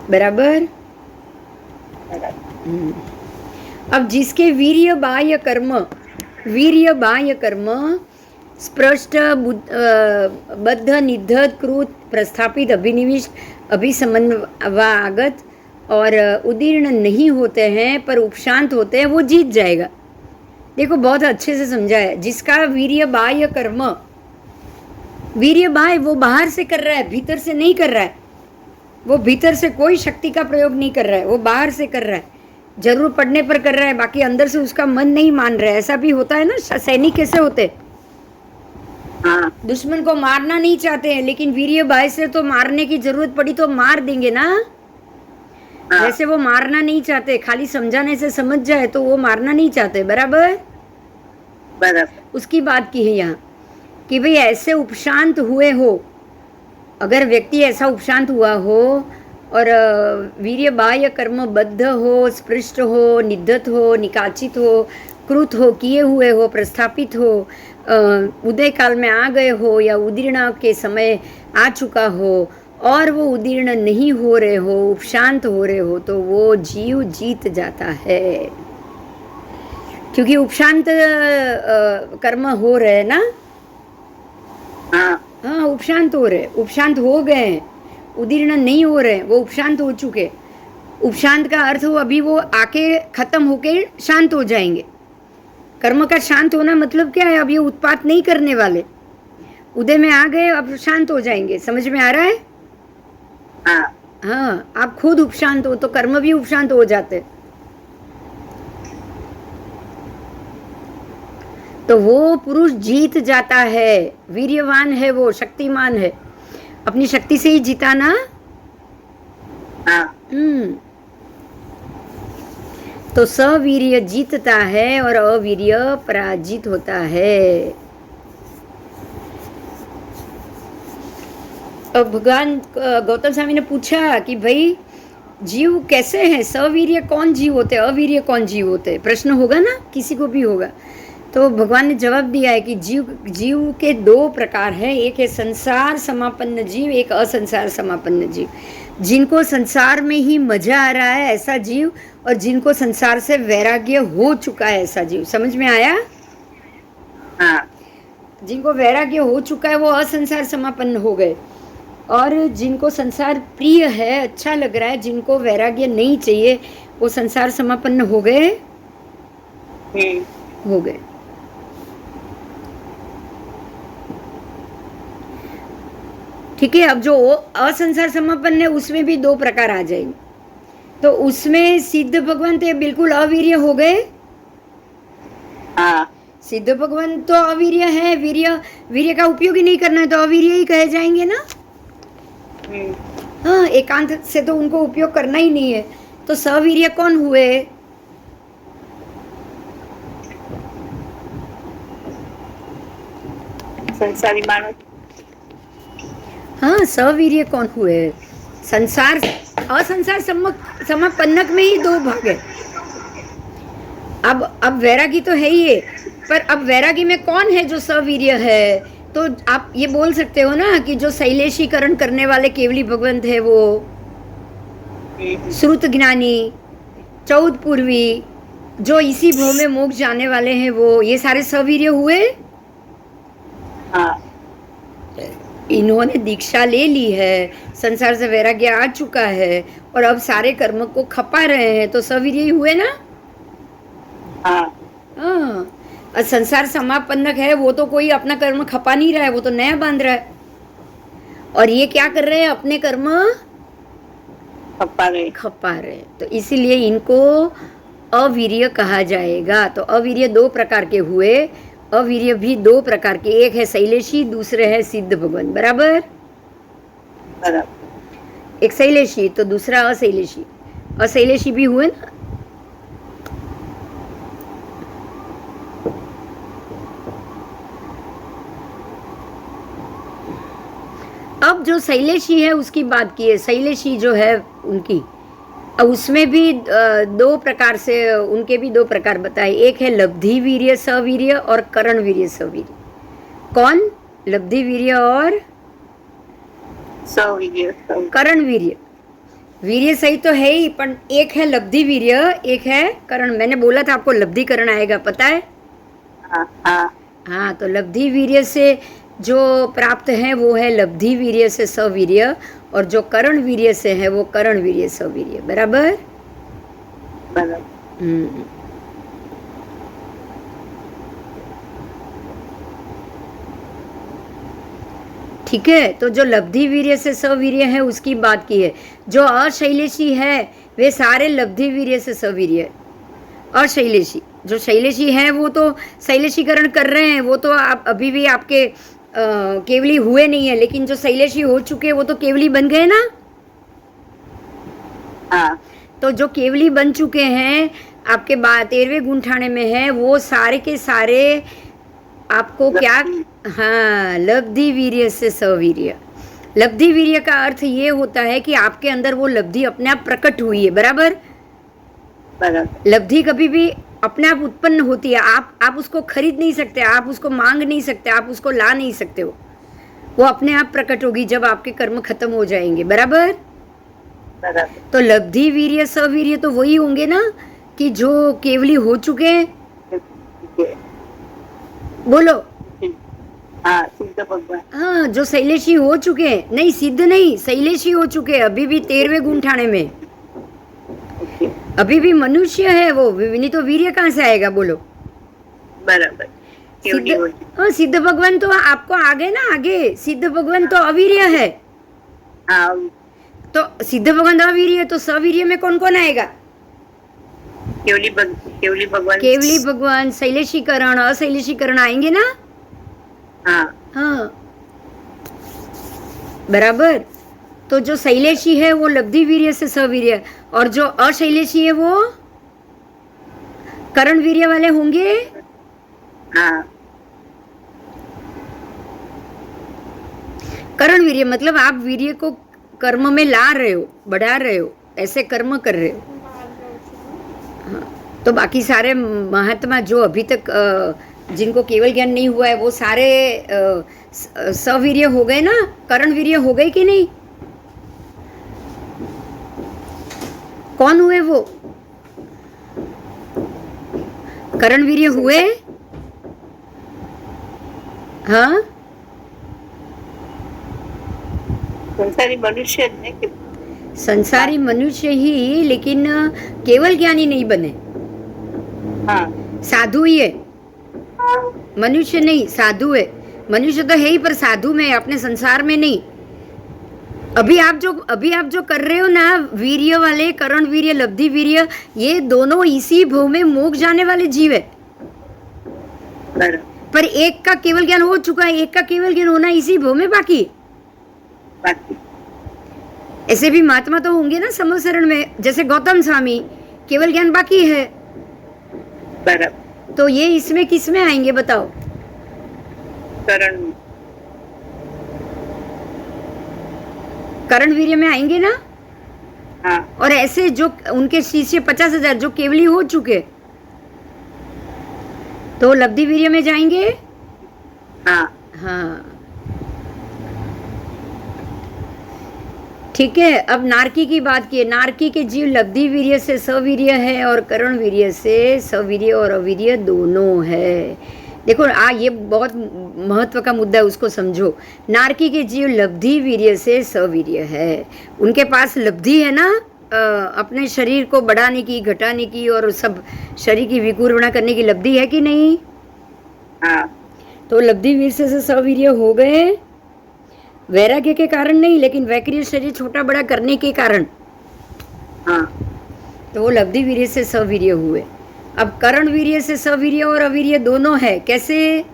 बराबर? अब जिसके वीर्य बाह्य कर्म स्पष्ट बद्ध निधत कृत प्रस्थापित अभिनिविष्ट अभिसमन्वागत और उदीर्ण नहीं होते हैं पर उपशांत होते हैं, वो जीत जाएगा। देखो, बहुत अच्छे से समझा है। जिसका वीर्य बाह्य कर्म, वीर्य बाह्य वो बाहर से कर रहा है, भीतर से नहीं कर रहा है। वो भीतर से कोई शक्ति का प्रयोग नहीं कर रहा है, वो बाहर से कर रहा है, जरूर पड़ने पर कर रहा है, बाकी अंदर से उसका मन नहीं मान रहा है। ऐसा भी होता है ना। सैनिक कैसे होते? दुश्मन को मारना नहीं चाहते हैं, लेकिन वीर्य बाह्य से तो मारने की जरूरत पड़ी तो मार देंगे ना। वैसे वो मारना नहीं चाहते, खाली समझाने से समझ जाए तो वो मारना नहीं चाहते। बराबर? बराबर। उसकी बात की है यहाँ कि भाई ऐसे उपशांत हुए हो, अगर व्यक्ति ऐसा उपशांत हुआ हो और वीर्य बाह्य कर्म बद्ध हो, स्पृष्ट हो, निधत हो, निकाचित हो, कृत हो, किए हुए हो, प्रस्थापित हो, उदय काल में आ गए हो या उदीर्ण के समय आ चुका हो और वो उदीर्ण नहीं हो रहे हो, उपशांत हो रहे हो, तो वो जीव जीत जाता है। क्योंकि उपशांत कर्म हो रहे ना। हाँ, उपशांत हो रहे, उपशांत हो गए हैं, उदीर्ण नहीं हो रहे, वो उपशांत हो चुके। उपशांत का अर्थ हो अभी वो आके खत्म होके शांत हो जाएंगे। कर्म का शांत होना मतलब क्या है? अब ये उत्पात नहीं करने वाले, उदय में आ गए, अब शांत हो जाएंगे। समझ में आ रहा है? हाँ, आप खुद उपशांत हो तो कर्म भी उपशांत हो जाते। तो वो पुरुष जीत जाता है, वीर्यवान है, वो शक्तिमान है, अपनी शक्ति से ही जीता ना। तो सवीर्य जीतता है और अवीर्य पराजित होता है। अब भगवान गौतम स्वामी ने पूछा कि भाई जीव कैसे हैं, सवीर्य कौन जीव होते हैं, अवीर्य कौन जीव होते हैं, प्रश्न होगा ना, किसी को भी होगा। तो भगवान ने जवाब दिया है कि जीव के दो प्रकार हैं, एक है संसार समापन्न जीव, एक असंसार समापन्न जीव। जिनको संसार में ही मजा आ रहा है ऐसा जीव, और जिनको संसार से वैराग्य हो चुका है ऐसा जीव। समझ में आया? हाँ। जिनको वैराग्य हो चुका है वो असंसार समापन्न हो गए, और जिनको संसार प्रिय है, अच्छा लग रहा है, जिनको वैराग्य नहीं चाहिए, वो संसार समापन्न हो गए। हो गए। ठीक है। अब जो असंसार समापन्न है उसमें भी दो प्रकार आ जाएंगे। तो उसमें सिद्ध भगवान तो बिल्कुल अवीर्य हो गए। हाँ। सिद्ध भगवान तो अवीर्य है, वीर्य का उपयोग ही नहीं करना है तो अवीर्य ही कहे जाएंगे ना। हाँ, एकांत से तो उनको उपयोग करना ही नहीं है। तो सवीर्य कौन हुए? संसारी मानव। हाँ, सवीर्य कौन हुए? संसार असंसार समापन्नक में ही दो भाग है। अब वैरागी तो है ही है, पर अब वैरागी में कौन है जो सवीर्य है? तो आप ये बोल सकते हो ना कि जो शैलेशीकरण करने वाले केवली भगवंत है वो श्रुत ज्ञानी, चौद पूर्वी, जो इसी भव में मोक्ष जाने वाले हैं वो, ये सारे सवीर्य हुए। हाँ। इन्होंने दीक्षा ले ली है, संसार से वैराग्य आ चुका है, और अब सारे कर्म को खपा रहे हैं, तो सवीर्य ही हुए ना। हाँ। और संसार समापन्नक है वो तो कोई अपना कर्म खपा नहीं रहा है, वो तो नया बांध रहा है। और ये क्या कर रहे हैं? अपने कर्म खपा रहे। तो इसीलिए इनको अवीर्य कहा जाएगा। तो अवीर्य दो प्रकार के हुए, अवीर्य भी दो प्रकार के, एक है शैलेशी, दूसरे है सिद्ध भगवान। बराबर? एक शैलेशी तो दूसरा अशैलेशी। अशैलेशी भी हुए ना। अब जो शैलेशी है उसकी बात की है। शैलेशी जो है उनकी, अब उसमें भी दो प्रकार से, उनके भी दो प्रकार बताए। एक है लब्धि वीर्य सवीर्य और करण वीर्य सवीर्य। कौन? लब्धि वीर्य और सवीर्य। करण वीर्य। वीर्य सही तो है ही, पर एक है लब्धि वीर्य, एक है करण। मैंने बोला था आपको लब्धिकरण आएगा, पता है? हाँ, तो लब्धि वीर्य से जो प्राप्त है वो है लब्धि वीर्य से सवीर्य, और जो करण वीर्य से है वो करण वीर्य सवीर्य। बराबर? ठीक है। तो जो लब्धि वीर्य से सवीर्य है उसकी बात की है। जो अशैलेशी है वे सारे लब्धि वीर्य से सवीर्य। अशैलेशी, जो शैलेशी है वो तो शैलेशीकरण कर रहे हैं, वो तो आप अभी भी आपके केवली हुए नहीं है, लेकिन जो शैलेशी हो चुके हैं वो तो केवली बन गए ना। तो जो केवली बन चुके हैं आपके 13वें गुंठाने में है, वो सारे के सारे आपको क्या? हाँ, लब्धि वीर्य से सवीर्य। लब्धि वीर्य का अर्थ ये होता है कि आपके अंदर वो लब्धि अपने आप प्रकट हुई है। बराबर? लब्धि कभी भी अपने आप उत्पन्न होती है। आप उसको खरीद नहीं सकते, आप उसको मांग नहीं सकते, आप उसको ला नहीं सकते हो। वो अपने आप प्रकट होगी जब आपके कर्म खत्म हो जाएंगे। बराबर? तो लब्धि वीर्य सवीर्य तो वही होंगे ना कि जो केवली हो चुके हैं। बोलो। सिद्ध भगवान। हाँ, जो शैलेशी हो चुके हैं। नहीं, सिद्ध नहीं, शैलेशी हो चुके हैं अभी भी 13वें गुंठाने में। अभी भी मनुष्य है वो, नहीं तो वीर्य कहाँ से आएगा? बोलो। बराबर। हाँ, सिद्ध भगवान तो आपको आगे ना, आगे सिद्ध भगवान तो अवीर्य है। तो सिद्ध भगवान अवीर्य, तो सवीर्य में कौन कौन आएगा? केवली भगवान। केवली भगवान, शैलेशीकरण, अशैलेशीकरण आएंगे ना। हाँ, बराबर। तो जो शैलेशी है वो लब्धि वीर्य से सवीर्य, और जो अशैलेशी है वो करण वीर्य वाले होंगे। करण वीर्य मतलब आप वीर्य को कर्म में ला रहे हो, बढ़ा रहे हो, ऐसे कर्म कर रहे हो। हाँ, तो बाकी सारे महात्मा जो अभी तक जिनको केवल ज्ञान नहीं हुआ है वो सारे सवीर्य हो गए ना, करण वीर्य हो गए कि नहीं? कौन हुए वो? करण वीर्य हुए? हाँ, संसारी मनुष्य ने कि संसारी मनुष्य ही, लेकिन केवल ज्ञानी नहीं बने, हाँ साधु ही है, मनुष्य नहीं, साधु है। मनुष्य तो है ही पर साधु में, अपने संसार में नहीं। अभी आप जो कर रहे हो ना, वीर्य वाले, करण वीर्य, लब्धि वीर्य, ये दोनों इसी भव में मोक्ष जाने वाले जीव है। बराबर पर एक का केवल ज्ञान हो चुका है, एक का केवल ज्ञान होना इसी भव में बाकी है। बाकी ऐसे भी महात्मा तो होंगे ना समूह में, जैसे गौतम स्वामी, केवल ज्ञान बाकी है। बराबर तो ये इसमें किस में आएंगे बताओ? करण करण वीर्य में आएंगे ना। हाँ और ऐसे जो उनके शिष्य 50,000 जो केवली हो चुके, तो लब्धि वीर्य में जाएंगे। हाँ हाँ, ठीक है। अब नारकी की बात की, नारकी के जीव लब्धि वीर्य से सवीर्य है और करण वीर्य से सवीर्य और अवीर्य दोनों है। देखो ये बहुत महत्व का मुद्दा है, उसको समझो। नारकी के जीव लब्धि वीर्य से सवीर्य है, उनके पास लब्धि है ना, अपने शरीर को बढ़ाने की, घटाने की और सब शरीर की विकुर्वणा करने की लब्धि है कि नहीं? हाँ तो लब्धि वीर से सवीर्य हो गए, वैराग्य के कारण नहीं, लेकिन वैक्रिय शरीर छोटा बड़ा करने के कारण, हाँ तो वो लब्धि वीर्य से सवीर्य हुए। अब करण वीर्य से सवीर्य और अवीर्य दोनों है। कैसे?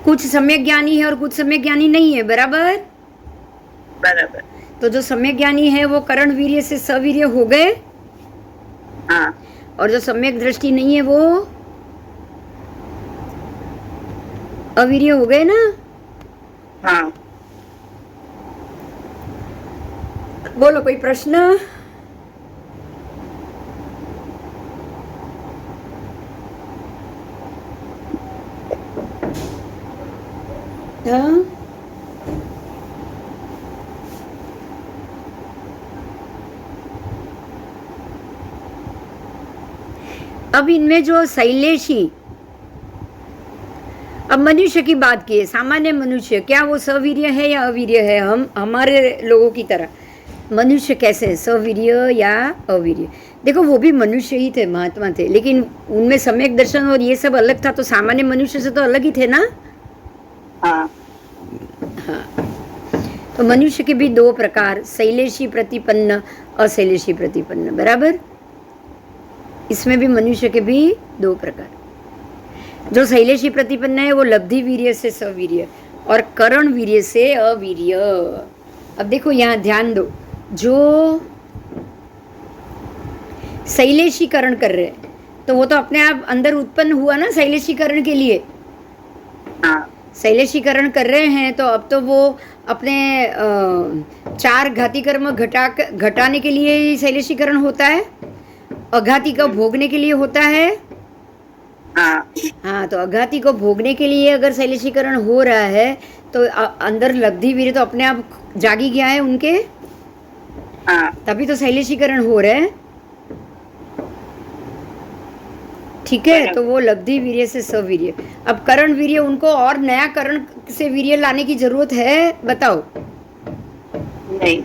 कुछ सम्यक ज्ञानी है और कुछ सम्यक ज्ञानी नहीं है, बराबर? बराबर तो जो सम्यक ज्ञानी है वो करण वीर्य से सवीर्य हो गए, हाँ और जो सम्यक दृष्टि नहीं है वो अवीर्य हो गए ना। हाँ बोलो कोई प्रश्न? हाँ, अब इनमें जो शैलेशी, अब मनुष्य की बात की है, सामान्य मनुष्य, क्या वो सवीर्य है या अवीर्य है? हम हमारे लोगों की तरह मनुष्य कैसे है, सवीर्य या अवीर्य? देखो वो भी मनुष्य ही थे, महात्मा थे, लेकिन उनमें सम्यक दर्शन और ये सब अलग था, तो सामान्य मनुष्य से तो अलग ही थे ना। हाँ हाँ, तो मनुष्य के भी दो प्रकार, शैलेशी प्रतिपन्न, अशैलेशी प्रतिपन्न, बराबर? इसमें भी मनुष्य के भी दो प्रकार। जो शैलेशी प्रतिपन्न है वो लब्धि वीर्य से सवीर्य और करण वीर्य से अवीर्य। अब देखो यहाँ ध्यान दो, जो शैलेशीकरण कर रहे हैं तो वो तो अपने आप अंदर उत्पन्न हुआ ना शैलेशीकरण के लिए। हाँ शैलेशीकरण कर रहे हैं तो अब तो वो अपने 4 घाती कर्म घटाने के लिए ही शैलेशीकरण होता है, अघाती को भोगने के लिए होता है। हाँ हाँ, तो अघाती को भोगने के लिए अगर शैलेशीकरण हो रहा है तो अंदर लब्धि वीर्य तो अपने आप जागी गया है उनके, हाँ तभी तो शैलेशीकरण हो रहा है। ठीक है, तो वो लब्धि वीर्य से सवीर्य। अब करण वीर्य, उनको और नया करण से वीर्य लाने की जरूरत है? बताओ। नहीं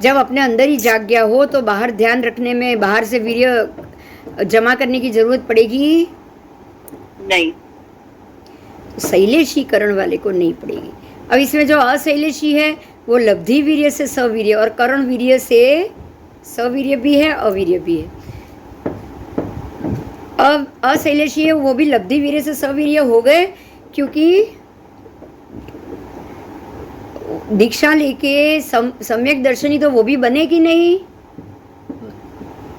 जब अपने अंदर ही जाग गया हो तो बाहर ध्यान रखने में, बाहर से वीर्य जमा करने की जरूरत पड़ेगी? नहीं शैलेशीकरण वाले को नहीं पड़ेगी। अब इसमें जो अशैलेशी है वो लब्धि वीर्य से सवीर्य और करण वीर्य से सवीर्य भी है, अवीर्य भी है। अब अशैलेशी है वो भी लब्धि वीर्य से सवीर्य हो गए, क्योंकि दीक्षा लेके सम्यक दर्शनी तो वो भी बने कि नहीं?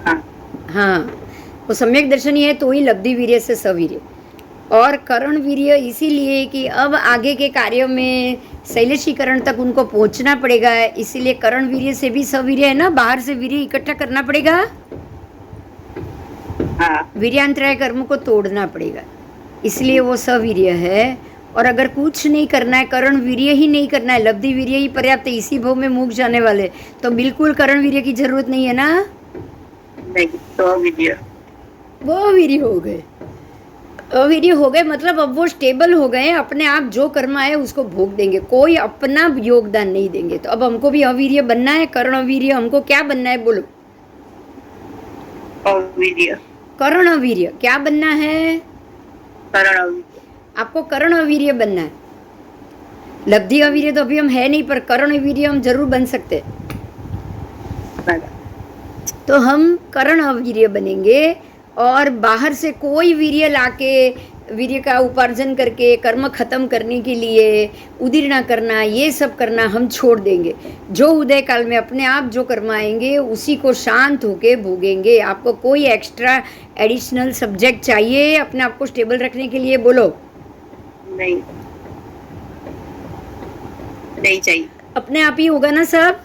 हाँ हाँ, वो सम्यक दर्शनी है तो ही लब्धि वीर्य से सवीर्य। और करण वीर्य इसीलिए कि अब आगे के कार्यों में शैलेशीकरण तक उनको पहुंचना पड़ेगा, इसीलिए करण वीर्य से भी सवीर्य है ना, बाहर से वीर्य इकट्ठा करना पड़ेगा, हाँ वीर्यांतराय कर्म को तोड़ना पड़ेगा, इसलिए वो सवीर्य है। और अगर कुछ नहीं करना है, करण वीर्य ही नहीं करना है, लब्धि वीर्य ही पर्याप्त है, इसी भव में मोक्ष जाने वाले, तो बिल्कुल करण वीर्य की जरूरत नहीं है ना। नहीं, तो अवीर्य, वो अवीर्य हो गए, अवीर्य हो गए मतलब अब वो स्टेबल हो गए, अपने आप जो कर्म आए उसको भोग देंगे, कोई अपना योगदान नहीं देंगे। तो अब हमको भी अवीर्य बनना है, करण अवीर्य, हमको क्या बनना है बोलो? अवीर्य, करण अवीर्य क्या बनना है? करण अवीर्य, आपको करण अवीर्य बनना है। लब्धि अवीर्य तो अभी हम है नहीं, पर करण अवीर्य हम जरूर बन सकते हैं। बराबर, तो हम करण अवीर्य बनेंगे और बाहर से कोई वीर्य लाके, वीर्य का उपार्जन करके कर्म खत्म करने के लिए उदीर्णा करना, ये सब करना हम छोड़ देंगे। जो उदय काल में अपने आप जो कर्म आएंगे उसी को शांत होके भोगेंगे। आपको कोई एक्स्ट्रा एडिशनल सब्जेक्ट चाहिए अपने आप को स्टेबल रखने के लिए? बोलो। नहीं, नहीं चाहिए। अपने आप ही होगा ना सब?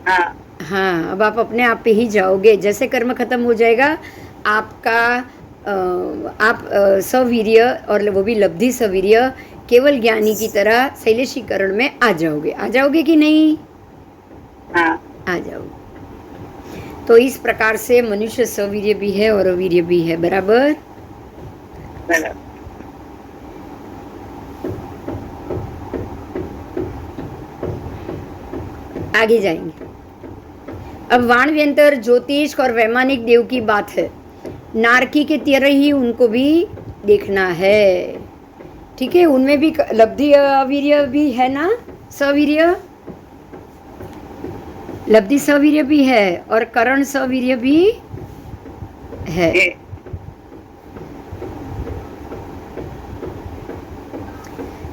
हाँ हाँ, अब आप अपने आप पे ही जाओगे। जैसे कर्म खत्म हो जाएगा आपका, आप सवीर्य, और वो भी लब्धि सवीर्य, केवल ज्ञानी की तरह शैलेशीकरण में आ जाओगे। आ जाओगे कि नहीं? हाँ, आ जाओगे। तो इस प्रकार से मनुष्य सवीर्य भी है और अवीर्य भी है, बराबर? बराबर, आगे जाएंगे। अब वाणव्यंतर, ज्योतिष और वैमानिक देव की बात है। नारकी के तरह ही उनको भी देखना है, ठीक है? उनमें भी लब्धि अवीर्य भी है ना, सवीर्य, लब्धि सवीर्य भी है और करण सवीर्य भी है। ये,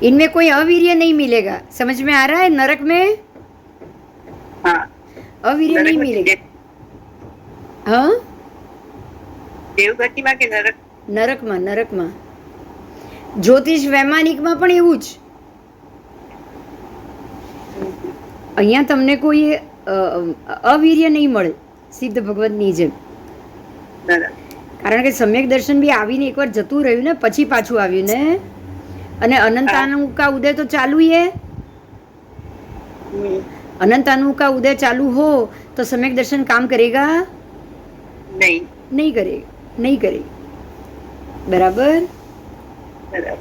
इनमें कोई अवीर्य नहीं मिलेगा, समझ में आ रहा है? नरक में हाँ, अवीर्य नहीं मिलेगा। हाँ, દેવગતિમાં કે નરક? નરકમાં, નરકમાં. જ્યોતિષ વૈમાનિકમાં પણ એવું જ. અહીંયા તમને કોઈ અવીર્ય નહીં મળે સિદ્ધ ભગવતની જેમ, બરાબર, કારણ કે સમ્યક દર્શન બી આવીને એકવાર જતું રહ્યું ને, પછી પાછું આવ્યું ને, અને અનંતાનુકા ઉદય તો ચાલુ હે. અનંતાનુકા ઉદય ચાલુ हो तो सम्यक दर्शन काम करेगा? नहीं, नहीं करेगा, नहीं करेगा, बराबर? बराबर,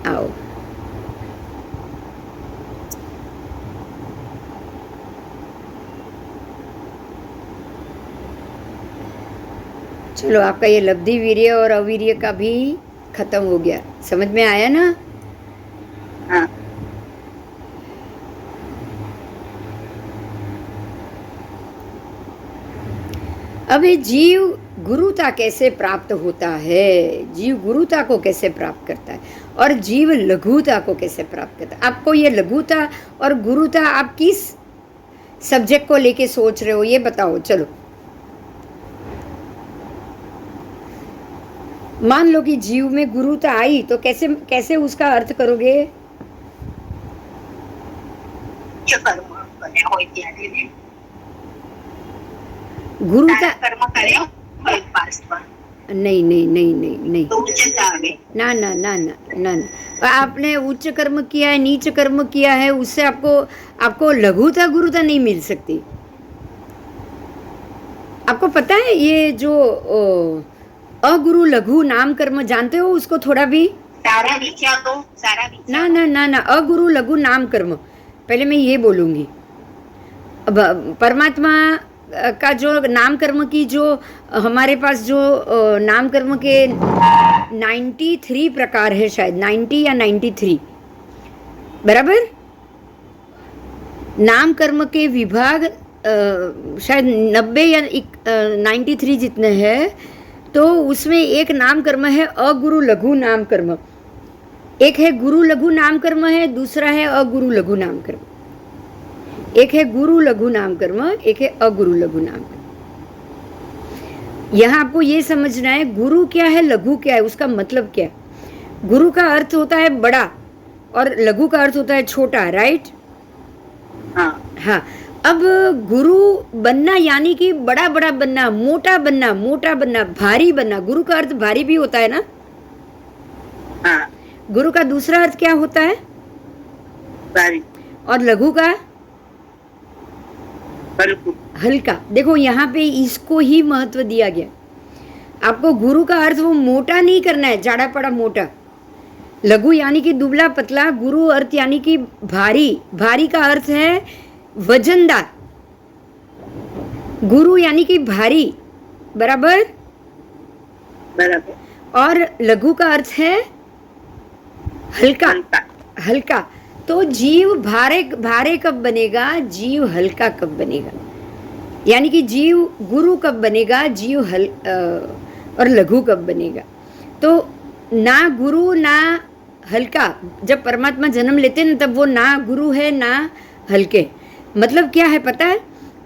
आओ। चलो, आपका ये लब्धि वीर्य और अवीर्य का भी खत्म हो गया, समझ में आया ना? हाँ, अब ये जीव गुरुता कैसे प्राप्त होता है, जीव गुरुता को कैसे प्राप्त करता है और जीव लघुता को कैसे प्राप्त करता है? आपको ये लघुता और गुरुता आप किस सब्जेक्ट को लेके सोच रहे हो, ये बताओ। चलो, मान लो कि जीव में गुरुता आई तो कैसे कैसे उसका अर्थ करोगे? જે કર્મ કર્યા હોય ત્યારે ને, गुरुता કર્મ કર્યા હોય પાસ્ટમાં, नहीं नहीं नहीं नहीं नहीं, તો ઉચ્ચતા આવે। ना ना ना ना ना ना, आपने उच्च कर्म किया है, नीच कर्म किया है, उससे आपको आपको लघुता गुरुता नहीं मिल सकती। आपको पता है ये जो अगुरु लघु नाम कर्म जानते हो उसको थोड़ा भी? સારા વિચારો, સારા વિચારો, ना ना ना ना, अगुरु लघु नाम कर्म, पहले मैं ये बोलूंगी। अब परमात्मा का जो नाम कर्म की जो हमारे पास जो नाम कर्म के 93 प्रकार है, शायद 90 या 93, बराबर? नाम कर्म के विभाग शायद 90 या 93 जितने हैं। तो उसमें एक नाम कर्म है अगुरु लघु नाम कर्म, एक है गुरु लघु नाम कर्म है, दूसरा है अगुरु लघु नाम कर्म। एक है गुरु लघु नाम कर्म, एक है अगुरु लघु नाम कर्म। यहाँ आपको ये समझना है गुरु क्या है, लघु क्या है, उसका मतलब क्या है। गुरु का अर्थ होता है बड़ा और लघु का अर्थ होता है छोटा, राइट? हाँ हाँ। अब गुरु बनना यानी कि बड़ा बड़ा बनना, मोटा बनना, मोटा बनना, भारी बनना। गुरु का अर्थ भारी भी होता है ना? हाँ गुरु का दूसरा अर्थ क्या होता है? भारी और लघु का? हल्कू हल्का। देखो यहाँ पे इसको ही महत्व दिया गया। आपको गुरु का अर्थ वो मोटा नहीं करना है, जाड़ा पड़ा मोटा। लघु यानी कि दुबला पतला, गुरु अर्थ यानी कि भारी। भारी का अर्थ है वजनदार। गुरु यानी कि भारी, बराबर? बराबर। और लघु का अर्थ है हल्का। हल्का हल्का। तो जीव भारे भारे कब बनेगा? जीव हल्का कब बनेगा? यानी कि जीव गुरु कब बनेगा? जीव और लघु कब बनेगा? तो ना गुरु ना हल्का। जब परमात्मा जन्म लेते हैं ना, तब वो ना गुरु है ना हल्के। मतलब क्या है पता है?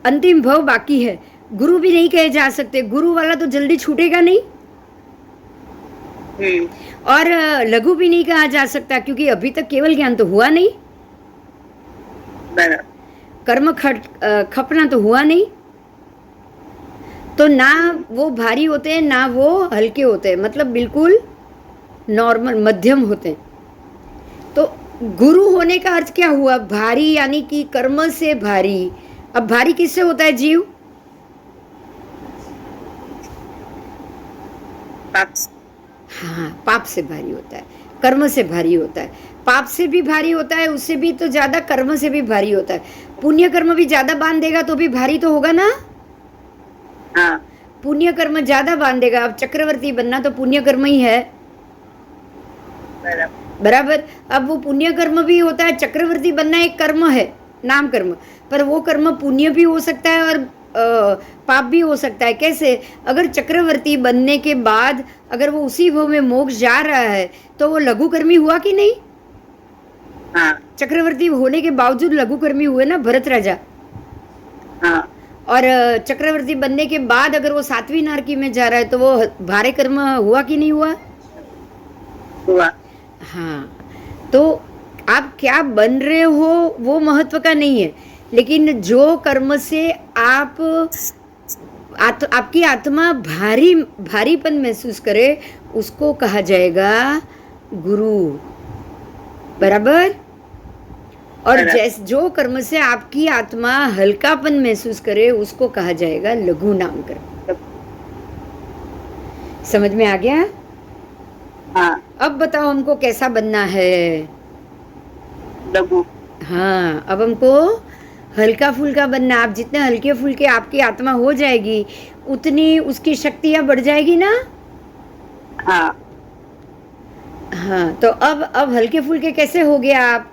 अंतिम भव बाकी है। गुरु भी नहीं कहे जा सकते, गुरु वाला तो जल्दी छूटेगा नहीं। और लघु भी नहीं कहा जा सकता क्योंकि अभी तक केवल ज्ञान तो हुआ नहीं, बराबर। कर्म खपना तो हुआ नहीं। तो ना वो भारी होते हैं ना वो हल्के होते हैं, मतलब बिल्कुल नॉर्मल मध्यम होते हैं। तो गुरु होने का अर्थ क्या हुआ? भारी यानी कि कर्म से भारी। अब भारी किससे होता है जीव? पाप। हाँ, पाप से भारी होता है, कर्म से भारी होता है। पाप से भी भारी होता है, उससे भी तो ज्यादा कर्म से भी भारी होता है। पुण्य कर्म भी ज्यादा बांध देगा तो भी भारी तो होगा ना? हाँ पुण्य कर्म ज्यादा बांधेगा। अब चक्रवर्ती बनना तो पुण्य कर्म ही है, बराबर? अब वो पुण्य कर्म भी होता है, चक्रवर्ती बनना एक कर्म है, नाम कर्म। पर वो कर्म पुण्य भी हो सकता है और पाप भी हो सकता है। कैसे? अगर चक्रवर्ती बनने के बाद अगर वो उसी भव में मोक्ष जा रहा है तो वो लघु कर्मी हुआ कि नहीं? हाँ चक्रवर्ती होने के बावजूद लघु कर्मी हुए ना भरत राजा। हाँ। और चक्रवर्ती बनने के बाद अगर वो 7वीं नारकी में जा रहा है तो वो भारे कर्म हुआ कि नहीं हुआ? हुआ। हाँ। तो आप क्या बन रहे हो वो महत्व का नहीं है, लेकिन जो कर्म से आपकी आत्मा भारीपन महसूस करे उसको कहा जाएगा गुरु, बराबर? और जो कर्म से आपकी आत्मा हल्कापन महसूस करे उसको कहा जाएगा लघु नाम कर्म। समझ में आ गया? हाँ। अब बताओ हमको कैसा बनना है? लघु। हाँ, अब हमको हल्का फुल्का बनना। आप जितने हल्के फुल्के आपकी आत्मा हो जाएगी उतनी उसकी शक्तियाँ बढ़ जाएगी ना? हाँ हाँ। तो अब हल्के फुल्के कैसे हो गया आप?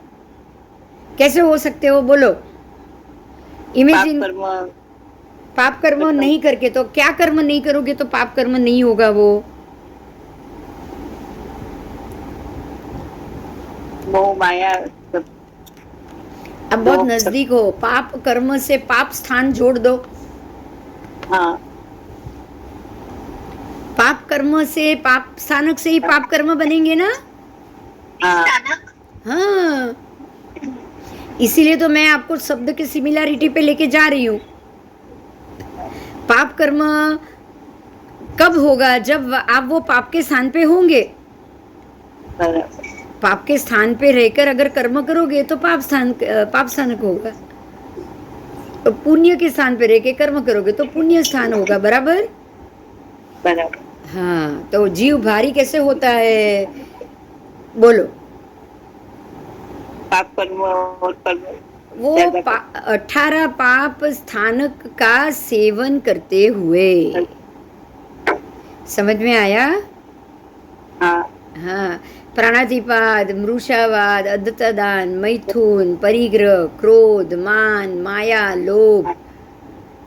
कैसे हो सकते हो बोलो? इमेजिन। पाप कर्म नहीं करके तो क्या कर्म नहीं करोगे तो पाप कर्म नहीं होगा वो? मोह माया सब। अब बहुत नजदीक हो। पाप कर्म से पाप स्थान जोड़ दो। हाँ। पाप कर्म से पाप स्थानक से ही पाप कर्म बनेंगे ना? हाँ। इसीलिए तो मैं आपको शब्द की सिमिलैरिटी पे लेके जा रही हूँ। पाप कर्म कब होगा? जब आप वो पाप के स्थान पे होंगे। पाप के स्थान पे रहकर अगर कर्म करोगे तो पाप स्थानक होगा। तो पुण्य के स्थान पे रह के कर्म करोगे तो पुण्य स्थान होगा, बराबर? बराबर। हाँ। तो जीव भारी कैसे होता है बोलो? पाप कर्म और कर्म वो 18 पाप स्थानक का सेवन करते हुए। समझ में आया? हाँ। हाँ। प्राणातिपात, मृषावाद, अदत्तदान, मैथुन, परिग्रह, क्रोध, मान, माया, लोभ,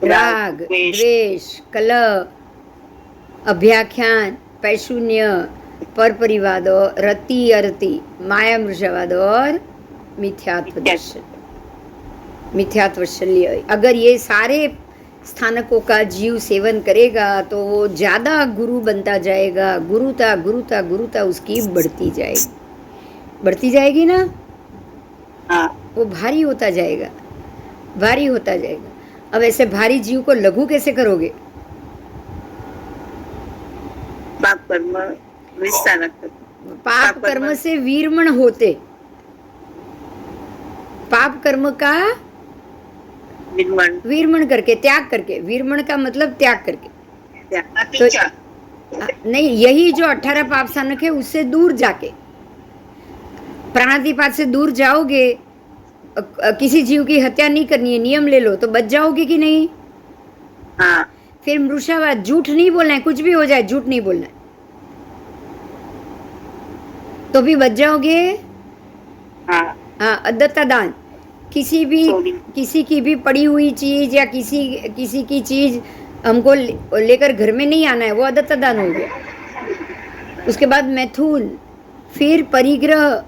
राग, द्वेष, कलह, अभ्याख्यान, पैशून्य, पर परिवाद, रति अरति, माया मृषावाद और मिथ्यात्वशल्य। अगर ये सारे स्थानकों का जीव सेवन करेगा तो वो ज़्यादा गुरु बनता जाएगा, गुरुता गुरुता गुरुता उसकी बढ़ती जाएगी ना, हाँ वो भारी होता जाएगा, भारी होता जाएगा। अब ऐसे भारी जीव को लघु कैसे करोगे? पाप कर्म विस्तार पाप कर्म से वीरमण होते, पाप कर्म का निर्माण वीरमण करके, त्याग करके, वीरमण का मतलब त्याग करके। अतिचा नहीं, यही जो 18 पाप स्थानक है उससे दूर जाके, प्राणातिपात से दूर जाओगे, किसी जीव की हत्या नहीं करनी है, नियम ले लो तो बच जाओगे कि नहीं? हाँ फिर मृषावाद, झूठ नहीं बोलना है, कुछ भी हो जाए झूठ नहीं बोलना है, तो भी बच जाओगे। हाँ हाँ, अदत्ता दान, किसी की भी पड़ी हुई चीज या किसी की चीज हमको लेकर घर में नहीं आना है, वो अदत्ता दान हो गया। उसके बाद मैथुन, फिर परिग्रह,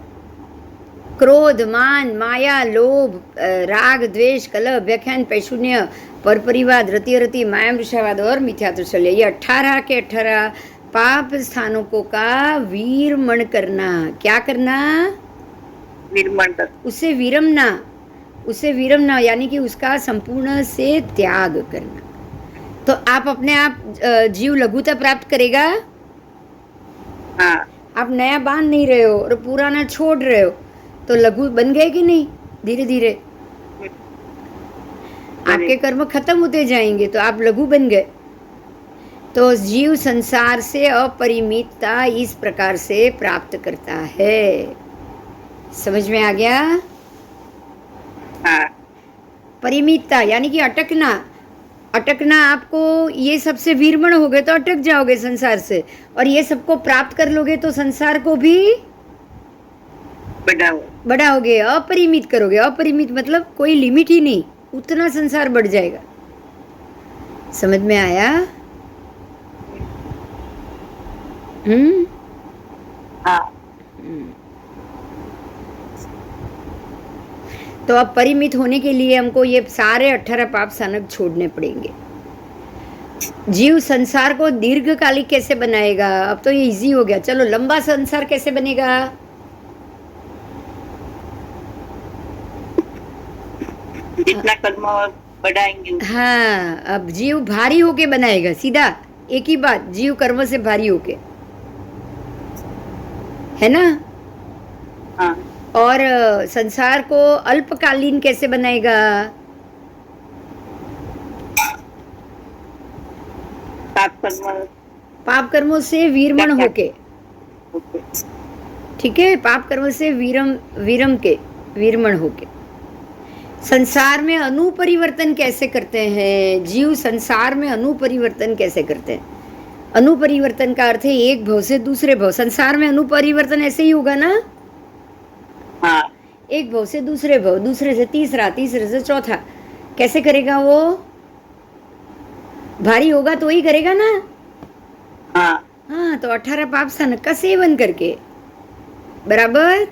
क्रोध, मान, माया, लोभ, राग, द्वेष, कलह, व्याख्यान, पैशून्य, परपरिवाद, रति, माया, मृषावाद और मिथ्यात्वशल्य, ये 18 के 18 पाप स्थानकों का वीरमण करना। क्या करना? निर्माण कर उससे विरमना यानी कि उसका संपूर्ण से त्याग करना। तो आप अपने आप जीव लघुता प्राप्त करेगा। हाँ आप नया बांध नहीं रहे हो और पुराना छोड़ रहे हो, तो लघु बन गए कि नहीं? धीरे धीरे आपके कर्म खत्म होते जाएंगे तो आप लघु बन गए। तो जीव संसार से अपरिमितता इस प्रकार से प्राप्त करता है। समझ में आ गया? हाँ परिमितता यानी कि अटकना, आपको ये सबसे वीरमण हो गए तो अटक जाओगे संसार से, और ये सबको प्राप्त कर लोगे तो संसार को भी बढ़ाओगे, अपरिमित करोगे। अपरिमित मतलब कोई लिमिट ही नहीं, उतना संसार बढ़ जाएगा। समझ में आया? हाँ तो अब परिमित होने के लिए हमको ये सारे 18 पाप स्थानक छोड़ने पड़ेंगे। जीव संसार को दीर्घकालिक कैसे बनाएगा? अब तो ये इजी हो गया। चलो, लंबा संसार कैसे बनेगा? जितना कर्म बढ़ाएंगे। हाँ, अब जीव भारी होके बनाएगा। सीधा एक ही बात, जीव कर्म से भारी होके, है ना? हाँ और संसार को अल्पकालीन कैसे बनाएगा? पाप कर्मों से वीरमण होके, ठीक है? पाप कर्म से वीरमण होके संसार में अनुपरिवर्तन कैसे करते हैं? जीव संसार में अनुपरिवर्तन कैसे करते हैं? अनुपरिवर्तन का अर्थ है एक भव से दूसरे भव। संसार में अनुपरिवर्तन ऐसे ही होगा ना? हाँ एक भव से दूसरे भव, दूसरे से तीसरा, तीसरे से चौथा। कैसे करेगा वो? भारी होगा तो ही करेगा ना। हाँ, तो 18 पाप स्थानक का सेवन करके, बराबर।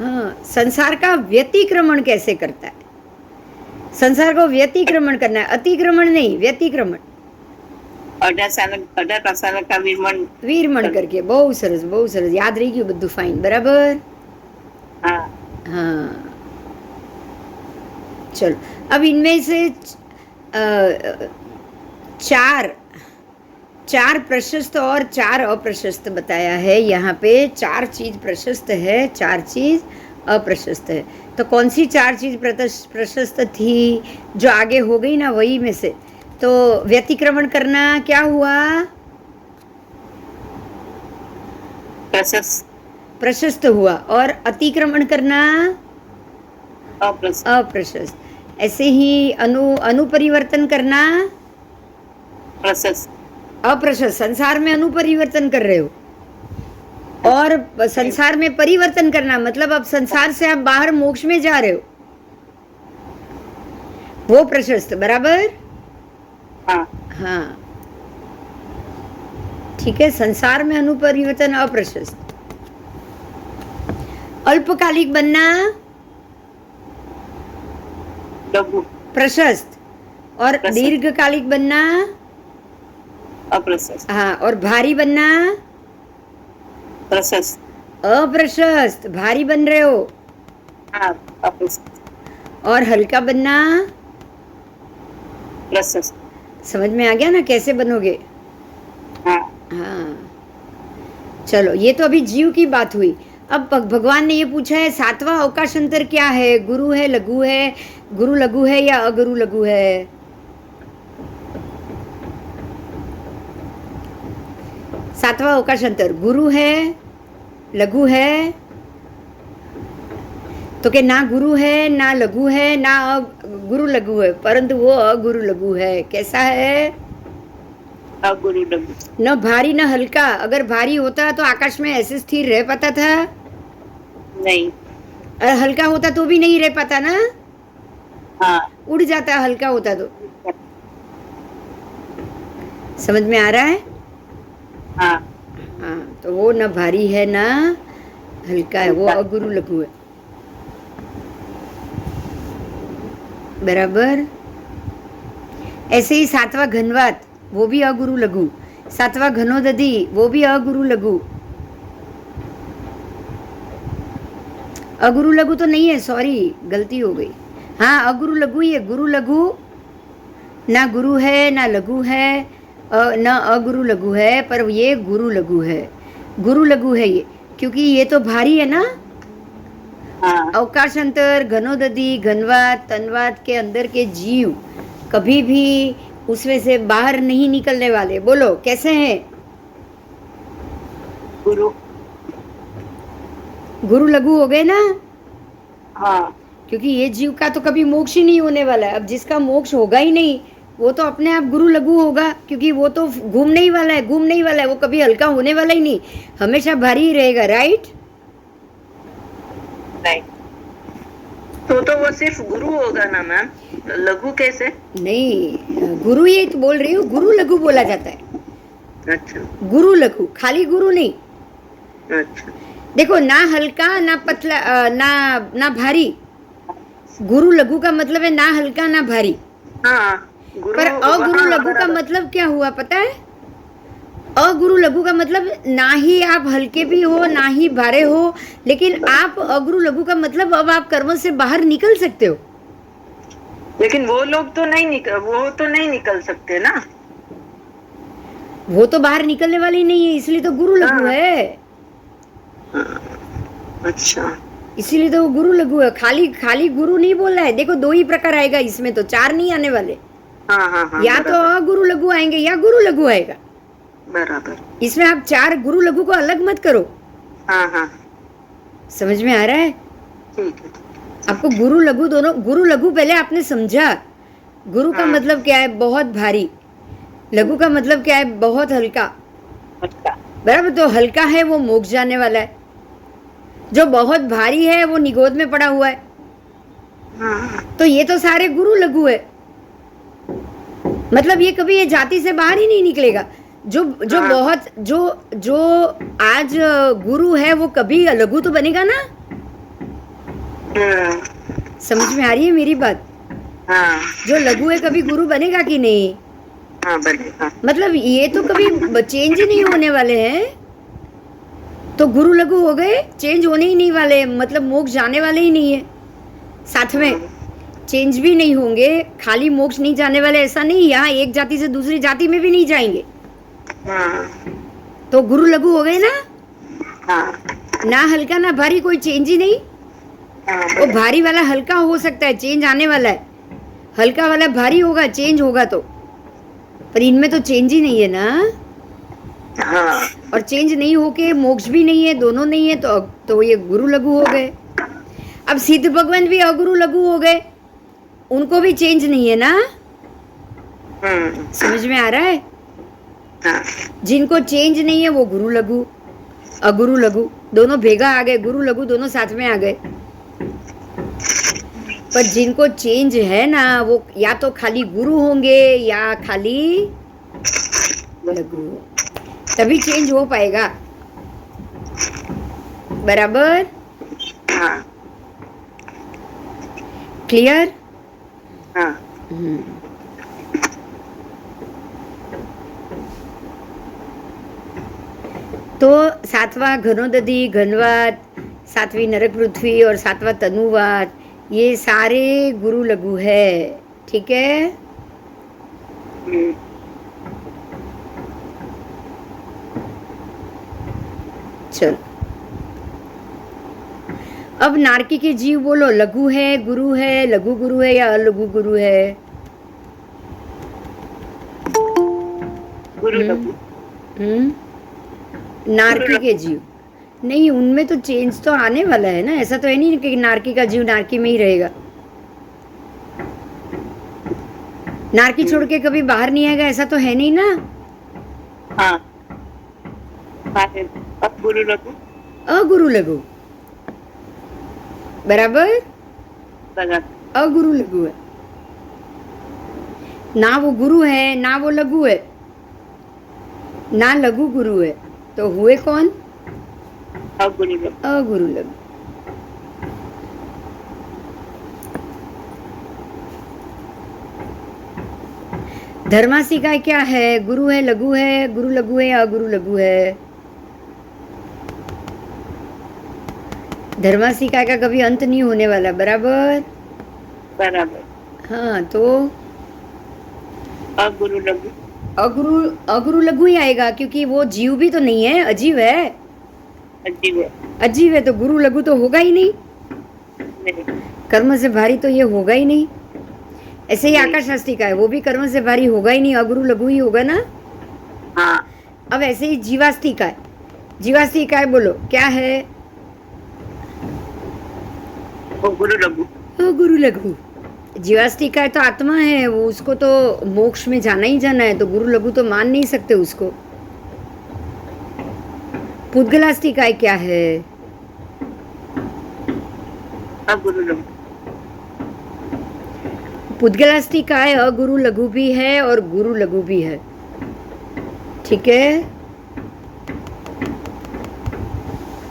हाँ, संसार का व्यतिक्रमण कैसे करता है? संसार को व्यतिक्रमण करना है, अतिक्रमण नहीं, व्यतिक्रमण। 18 पाप का वीरमण करके। बहुत सरस, बहुत सरस, याद रही गયું બધું ફાઇન, બરાબર। हाँ, चलो, अब इनमें से चार प्रशस्त और 4 अप्रशस्त बताया है। यहाँ पे 4 चीज प्रशस्त है, 4 चीज अप्रशस्त है। तो कौन सी 4 चीज प्रशस्त थी जो आगे हो गई ना, वही में से तो व्यतिक्रमण करना क्या हुआ? प्रशस्त हुआ। और अतिक्रमण करना अप्रशस्त। ऐसे ही अनुपरिवर्तन करना अप्रशस्त। संसार में अनुपरिवर्तन कर रहे हो, और संसार में परिवर्तन करना मतलब अब संसार से आप बाहर मोक्ष में जा रहे हो, वो प्रशस्त, बराबर। हाँ, ठीक है। संसार में अनुपरिवर्तन अप्रशस्त। अल्पकालिक बनना प्रशस्त, और प्रशस्त। दीर्घकालिक बनना, अप्रशस्त। हाँ, और भारी बनना, प्रशस्त। अप्रशस्त, भारी बन रहे हो। हाँ, अप्रशस्त। और हल्का बनना, प्रशस्त। समझ में आ गया ना कैसे बनोगे? हाँ। हाँ, चलो, ये तो अभी जीव की बात हुई। अब भगवान ने ये पूछा है, सातवां अवकाश अंतर क्या है? गुरु है, लघु है, गुरु लघु है या अगुरु लघु है? सातवां अवकाश अंतर गुरु है, लघु है? तो के ना गुरु है, ना लघु है, ना गुरु लघु है, परंतु वो अगुरु लघु है। कैसा है? अगुरु लघु। न भारी न हल्का। अगर भारी होता तो आकाश में ऐसे स्थिर रह पाता था? नहीं। और हल्का होता तो भी नहीं रह पाता ना, हाँ। उड़ जाता हल्का होता तो। समझ में आ रहा है? हाँ। हाँ, तो वो न भारी है ना हल्का है, वो अगुरु लघु है। बराबर। ऐसे ही सातवां घनवात, वो भी अगुरु लघु। सातवां घनोदधि, वो भी अगुरु लघु। अगुरु लघु तो नहीं है, सॉरी, गलती हो गई। हाँ, अगुरु लघु ही है। गुरु लघु ना गुरु है ना लघु है, न अगुरु लघु है, पर ये गुरु लघु है। गुरु लघु है ये, क्योंकि ये तो भारी है ना। हाँ। अवकाश अंतर, घनोदधि, घनवात, तनवात के अंदर के जीव कभी भी उसमें से बाहर नहीं निकलने वाले। बोलो कैसे हैं? गुरु। गुरु लघु हो गए ना, हाँ। क्योंकि ये जीव का तो कभी मोक्ष ही नहीं होने वाला है। अब जिसका मोक्ष होगा ही नहीं, वो तो अपने आप गुरु लघु होगा, क्योंकि वो तो घूमने ही वाला है, घूमने ही वाला है। वो कभी हल्का होने वाला ही नहीं, हमेशा भारी ही रहेगा। राइट? नहीं, तो वो सिर्फ गुरु होगा ना मैम, लघु कैसे? नहीं, गुरु ही तो बोल रही हूँ, गुरु लघु बोला जाता है। अच्छा। गुरु लघु, खाली गुरु नहीं। अच्छा। देखो, ना हल्का ना पतला, ना भारी। गुरु लघु का मतलब है ना हल्का ना भारी। हाँ, गुरु। पर अगुरु लघु का मतलब क्या हुआ पता है? अगुरु लघु का मतलब ना ही आप हल्के भी हो ना ही भारे हो, लेकिन आप अगुरु लघु का मतलब अब आप कर्मों से बाहर निकल सकते हो। लेकिन वो लोग तो नहीं निकल सकते ना। वो तो बाहर निकलने वाले ही नहीं है, इसलिए तो गुरु लघु है। अच्छा। इसीलिए तो वो गुरु लघु है। खाली गुरु नहीं बोल रहा है। देखो, दो ही प्रकार आएगा इसमें, तो चार नहीं आने वाले। हाँ हाँ हाँ, या तो अगुरु लघु आएंगे या गुरु लघु आएगा। बराबर। इसमें आप चार गुरु लघु को अलग मत करो। हाँ हाँ, समझ में आ रहा है? ठीक है। आपको गुरु लघु दोनों, गुरु लघु पहले आपने समझा। गुरु का हाँ। मतलब क्या है? बहुत भारी। लघु का मतलब क्या है? बहुत हल्का। अच्छा। बराबर। तो हल्का है वो मोक्ष जाने वाला है, जो बहुत भारी है वो निगोद में पड़ा हुआ है। हाँ। तो ये तो सारे गुरु लघु है। मतलब ये कभी ये जाति से बाहर ही नहीं निकलेगा। जो हाँ। बहुत जो आज गुरु है वो कभी लघु तो बनेगा ना। समझ में आ रही है मेरी बात? हाँ। जो लघु है कभी गुरु बनेगा कि नहीं? हाँ, बनेगा। मतलब ये तो कभी चेंज ही नहीं होने वाले हैं। तो गुरु लघु हो गए, चेंज होने ही नहीं वाले, मतलब मोक्ष जाने वाले ही नहीं है। साथ में चेंज भी नहीं होंगे। खाली मोक्ष नहीं जाने वाले ऐसा नहीं, यहाँ एक जाति से दूसरी जाति में भी नहीं जाएंगे। हाँ। तो गुरु लघु हो गए ना। हाँ। ना हल्का ना भारी, कोई चेंज ही नहीं। हाँ, वो भारी वाला हल्का हो सकता है, चेंज आने वाला है। हल्का वाला भारी होगा, चेंज होगा तो। पर इनमें तो चेंज ही नहीं है ना। हाँ। और चेंज नहीं होके मोक्ष भी नहीं है, दोनों नहीं है, तो ये गुरु लघु हो गए। अब सिद्ध भगवान भी अगुरु लघु हो गए, उनको भी चेंज नहीं है ना। समझ में आ रहा है? हाँ। जिनको चेंज नहीं है वो गुरु लघु, अगुरु लघु दोनों भेगा आ गए। गुरु लघु दोनों साथ में आ गए। पर जिनको चेंज है ना, वो या तो खाली गुरु होंगे या खाली लघु, तभी चेंज हो पाएगा। बराबर? हाँ। क्लियर? हाँ। तो सातवां घनोदधि घनवात, सातवीं नरक पृथ्वी और सातवां तनुवात, ये सारे गुरु लघु है। ठीक है। चलो अब नारकी के जीव बोलो, लघु है, गुरु है, लघु गुरु है या अलघु गुरु है? गुरु लघु। नारकी के जीव नहीं, उनमें तो चेंज तो आने वाला है ना। ऐसा तो है नहीं कि नारकी का जीव नारकी में ही रहेगा। नारकी छोड़ के कभी बाहर नहीं आएगा, ऐसा तो है नहीं ना। हाँ। अब गुरु लघु। अगुरु लघु बराबर। अगुरु लघु है ना, वो गुरु है ना वो लघु है ना, लघु गुरु है। तो हुए कौन? अगुरु लघु। अगुरु लघु। धर्मासिकाय क्या है? गुरु है, लघु है, गुरु लघु है या अगुरु लघु है? धर्मासिकाय का कभी अंत नहीं होने वाला। बराबर बराबर। हाँ, तो अगुरु लघु। अगुरु लघु ही आएगा, क्योंकि वो जीव भी तो नहीं है, अजीव है। अजीब है। अजीव है तो गुरु लघु तो होगा ही नहीं। कर्म से भारी तो ये होगा ही नहीं। ऐसे ही आकाश शास्त्री का है, वो भी कर्म से भारी होगा ही नहीं, अगुरु लघु ही होगा ना। हाँ। अब ऐसे ही जीवास्ती का है। जीवास्ती का है, बोलो क्या है? गुरु लघु। गुरु लघु। जीवास्ती का है तो आत्मा है वो, उसको तो मोक्ष में जाना ही जाना है, तो गुरु लघु तो मान नहीं सकते उसको। पुद्गलास्ती का क्या है? अगुरु लघु। पुद्गलास्ती का है, अगुरु लघु भी है और गुरु लघु भी है। ठीक है।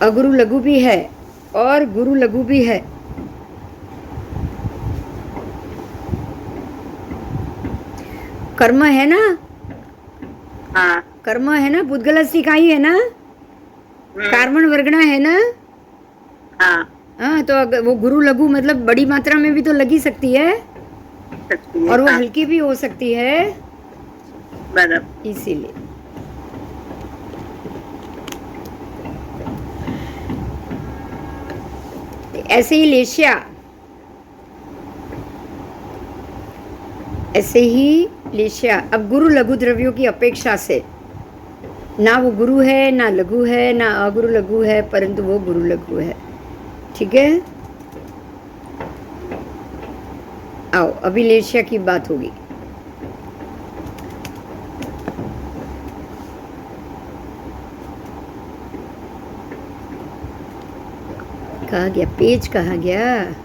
अगुरु लघु भी है और गुरु लघु भी है। कर्म है ना। हाँ। कर्म है ना, पुद्गलास्ती का ही है ना। कार्बन वर्गना है ना। हाँ। हाँ, तो अगर वो गुरु लघु मतलब बड़ी मात्रा में भी तो लगी सकती है और वो हल्की भी हो सकती है। बराबर। इसीलिए ऐसे ही लेशिया, ऐसे ही लेशिया। अब गुरु लघु द्रव्यों की अपेक्षा से ना वो गुरु है ना लघु है ना अगुरु लघु है, परंतु वो गुरु लघु है। ठीक है। आओ अभी लेशिया की बात होगी। कहा गया पेज, कहा गया?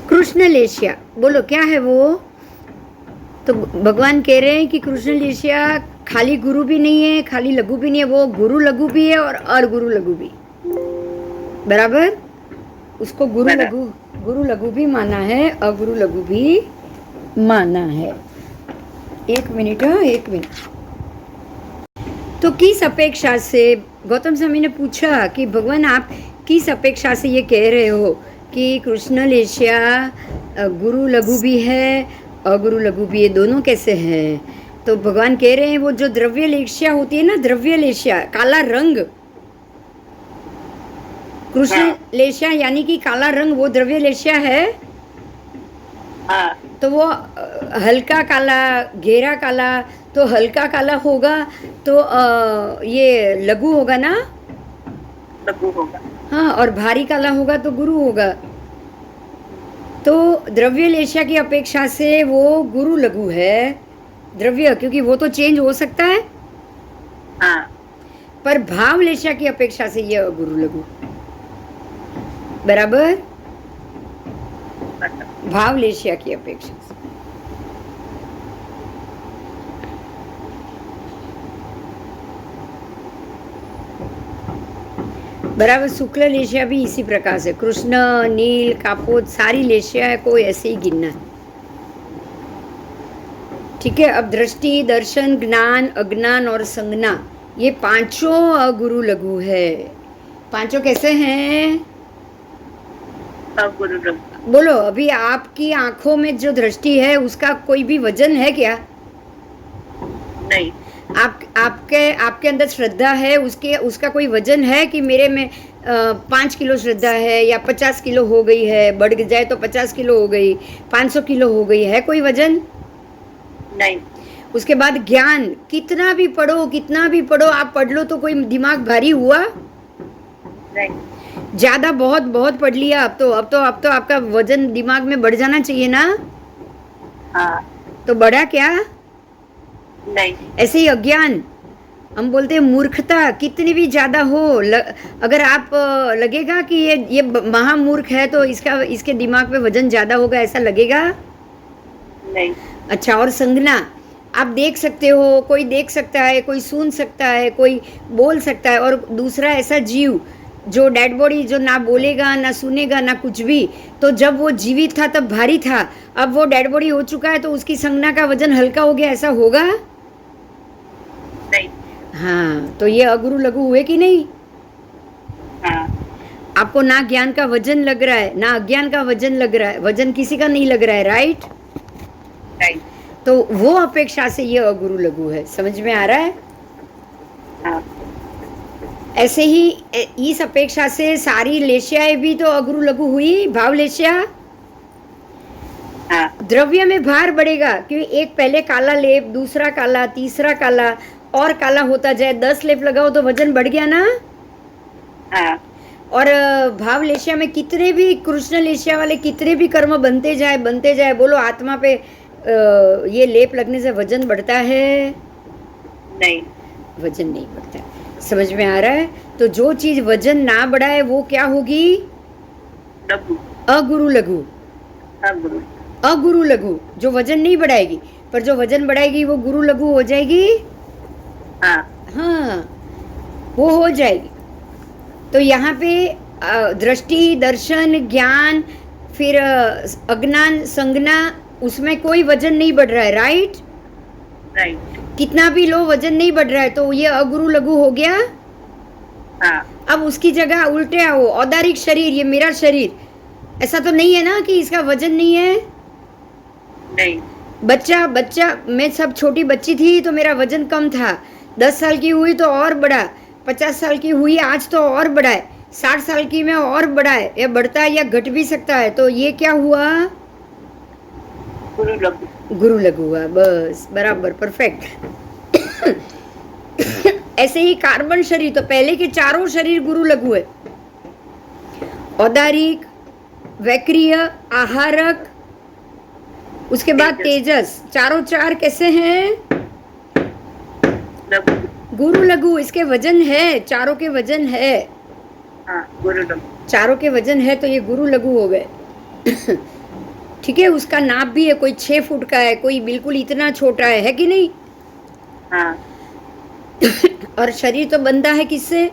कृष्ण लेशिया, बोलो क्या है वो? तो भगवान कह रहे हैं कि कृष्ण लेशिया खाली गुरु भी नहीं है, खाली लघु भी नहीं है, वो गुरु लघु भी है और अगुरु लघु भी। बराबर। उसको गुरु लघु भी माना है, अगुरु लघु भी माना है। एक मिनट, हाँ एक मिनट। तो किस अपेक्षा से, गौतम स्वामी ने पूछा कि भगवान आप किस अपेक्षा से ये कह रहे हो कि कृष्ण लेशिया गुरु लघु भी है, अगुरु लघु भी है, दोनों कैसे हैं? तो भगवान कह रहे हैं वो जो द्रव्य लेशिया होती है ना, द्रव्य लेशिया, काला रंग, कृष्ण लेशिया यानी कि काला रंग, वो द्रव्य लेशिया है। तो वो हल्का काला, घेरा काला, तो हल्का काला होगा तो ये लघु होगा ना। लघु होगा। हाँ, और भारी काला होगा तो गुरु होगा। तो द्रव्य लेशिया की अपेक्षा से वो गुरु लघु है, द्रव्य, क्योंकि वो तो चेंज हो सकता है। हाँ। पर भाव लेशिया की अपेक्षा से ये गुरु लघु। बराबर। भाव लेशिया की अपेक्षा से। बराबर। शुक्ल लेशिया भी इसी प्रकार से, कृष्ण, नील, कापोत, सारी लेशिया को ऐसे ही गिनना है। ठीक है। अब दृष्टि, दर्शन, ज्ञान, अज्ञान और संज्ञा, ये पांचों अगुरु लघु है। पांचों कैसे हैं? अगुरु लघु। बोलो। अभी आपकी आंखों में जो दृष्टि है उसका कोई भी वजन है क्या? नहीं। आपके अंदर श्रद्धा है, उसका कोई वजन है कि मेरे में 5 किलो श्रद्धा है या 50 किलो हो गई है, बढ़ जाए तो 50 किलो हो गई, 500 किलो हो गई है, कोई वजन नहीं। उसके बाद ज्ञान, कितना भी पढ़ो आप पढ़ लो तो कोई दिमाग भारी हुआ नहीं। ज्यादा बहुत पढ़ लिया, अब तो आपका वजन दिमाग में बढ़ जाना चाहिए ना। हाँ। तो बढ़ा क्या? नहीं। ऐसे ही अज्ञान, हम बोलते हैं मूर्खता, कितनी भी ज्यादा हो, अगर आप लगेगा कि ये महामूर्ख है तो इसके दिमाग पे वजन ज्यादा होगा, ऐसा लगेगा? नहीं। अच्छा। और संज्ञा, आप देख सकते हो, कोई देख सकता है, कोई सुन सकता है, कोई बोल सकता है, और दूसरा ऐसा जीव जो डेड बॉडी, जो ना बोलेगा ना सुनेगा ना कुछ भी, तो जब वो जीवित था तब भारी था, अब वो डेड बॉडी हो चुका है तो उसकी संज्ञा का वजन हल्का हो गया, ऐसा होगा? नहीं। हाँ। तो ये अगुरु लघु हुए कि नहीं? हाँ। आपको ना ज्ञान का वजन लग रहा है ना अज्ञान का वजन लग रहा है, वजन किसी का नहीं लग रहा है, राइट? राइट। तो वो अपेक्षा से ये अगुरु लघु है। समझ में आ रहा है? हाँ। ऐसे ही इस अपेक्षा से सारी लेशियाएं भी तो अगुरु लघु हुई। भाव लेशिया, हाँ। द्रव्य में भार बढ़ेगा क्योंकि एक पहले काला लेप, दूसरा काला, तीसरा काला और काला होता जाए, 10 लेप लगाओ तो वजन बढ़ गया ना। हाँ। और भाव लेशिया में कितने भी, कृष्ण लेशिया वाले कितने भी कर्म बनते जाए, बोलो आत्मा पे ये लेप लगने से वजन बढ़ता है? नहीं, वजन नहीं बढ़ता है। समझ में आ रहा है? तो जो चीज वजन ना बढ़ाए वो क्या होगी? लघु। अगुरु लघु। अगुरु। अगुरु लघु जो वजन नहीं बढ़ाएगी, पर जो वजन बढ़ाएगी वो गुरु लघु हो जाएगी। हाँ। हाँ, वो हो जाएगी। तो यहाँ पे दृष्टि, दर्शन, ज्ञान, फिर अज्ञान, संज्ञा, उसमें कोई वजन नहीं बढ़ रहा है, राइट? राइट। कितना भी लो वजन नहीं बढ़ रहा है, तो ये अगुरु लघु हो गया। हाँ। अब उसकी जगह उल्टे आओ, औदारिक शरीर, ये मेरा शरीर, ऐसा तो नहीं है ना कि इसका वजन नहीं है? नहीं। बच्चा मैं सब छोटी बच्ची थी तो मेरा वजन कम था, 10 साल की हुई तो और बढ़ा, 50 साल की हुई आज तो और बढ़ा है, 60 साल की में और बढ़ा है, या बढ़ता है या घट भी सकता है, तो ये क्या हुआ? गुरु लघु। गुरु लघु हुआ। बस, बराबर, परफेक्ट। ऐसे ही कार्बन शरीर, तो पहले के चारों शरीर गुरु लघु है। औदारिक, वैक्रिय, आहारक, उसके बाद तेजस, चारों चार कैसे हैं? गुरु लघु। इसके वजन है, चारों के वजन है। हाँ, गुरु लघु। चारों के वजन है तो ये गुरु लघु हो गए। ठीक है। उसका नाप भी है, कोई 6 फुट का है, कोई बिल्कुल इतना छोटा है कि नहीं? हाँ। और शरीर तो बनता है किससे?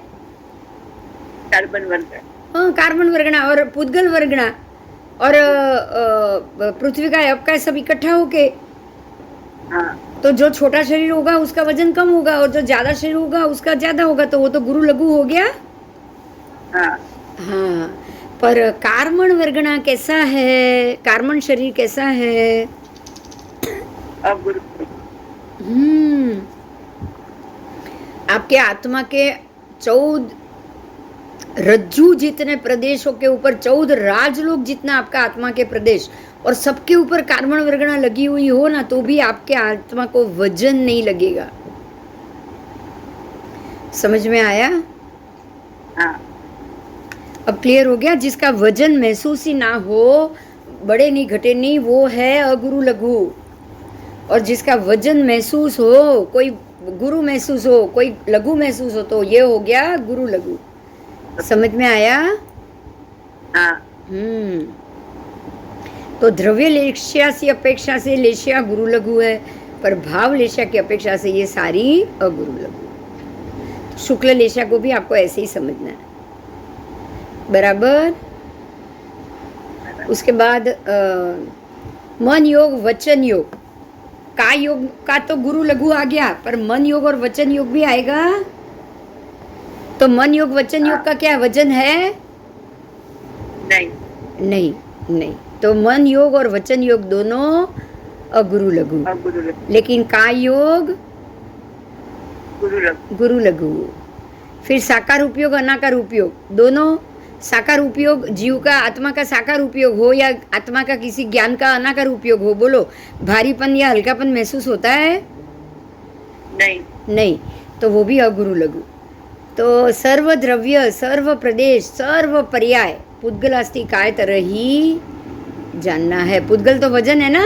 कार्बन वर्गणा। हाँ, कार्बन वर्गणा और पुद्गल वर्गणा और पृथ्वी का अपका सब इकट्ठा होके। हाँ। तो जो छोटा शरीर होगा उसका वजन कम होगा और जो ज्यादा शरीर होगा उसका ज्यादा होगा, तो वो तो गुरु लघु हो गया। हाँ। हाँ, पर कार्बन वर्गणा कैसा है? कार्बन शरीर कैसा है? अगुरु। आपके आत्मा के 14 रज्जू जितने प्रदेशों के ऊपर 14 राजलोक जितना आपका आत्मा के प्रदेश, और सबके ऊपर कार्बन वर्गणा लगी हुई हो ना, तो भी आपके आत्मा को वजन नहीं लगेगा। समझ में आया? हाँ। अब क्लियर हो गया? जिसका वजन महसूस ही ना हो, बड़े नहीं घटे नहीं, वो है अगुरु लघु। और जिसका वजन महसूस हो, कोई गुरु महसूस हो, कोई लघु महसूस हो, तो ये हो गया गुरु लघु। समझ में आया? हाँ। तो द्रव्य लेशिया की अपेक्षा से लेशिया गुरु लघु है, पर भाव लेशिया की अपेक्षा से ये सारी अगुरु लघु। शुक्ल लेशिया को भी आपको ऐसे ही समझना है। बराबर। उसके बाद मन योग वचन योग, काय योग का तो गुरु लघु आ गया, पर मन योग और वचन योग भी आएगा। तो मन योग वचन योग का क्या वजन है? नहीं नहीं, नहीं। तो मन योग और वचन योग दोनों अगुरु लघु, अब गुरु लघु, लेकिन काय योग गुरु लघु, गुरु लघु। फिर साकार उपयोग अनाकार उपयोग दोनों। साकार उपयोग जीव का आत्मा का साकार उपयोग हो या आत्मा का किसी ज्ञान का अनाकार उपयोग हो, बोलो भारीपन या हल्कापन महसूस होता है? नहीं नहीं, तो वो भी अगुरु लघु। तो सर्व द्रव्य, सर्व प्रदेश, सर्व पर्याय पुद्गलास्ति काय तरह ही जानना है। पुद्गल तो वजन है ना,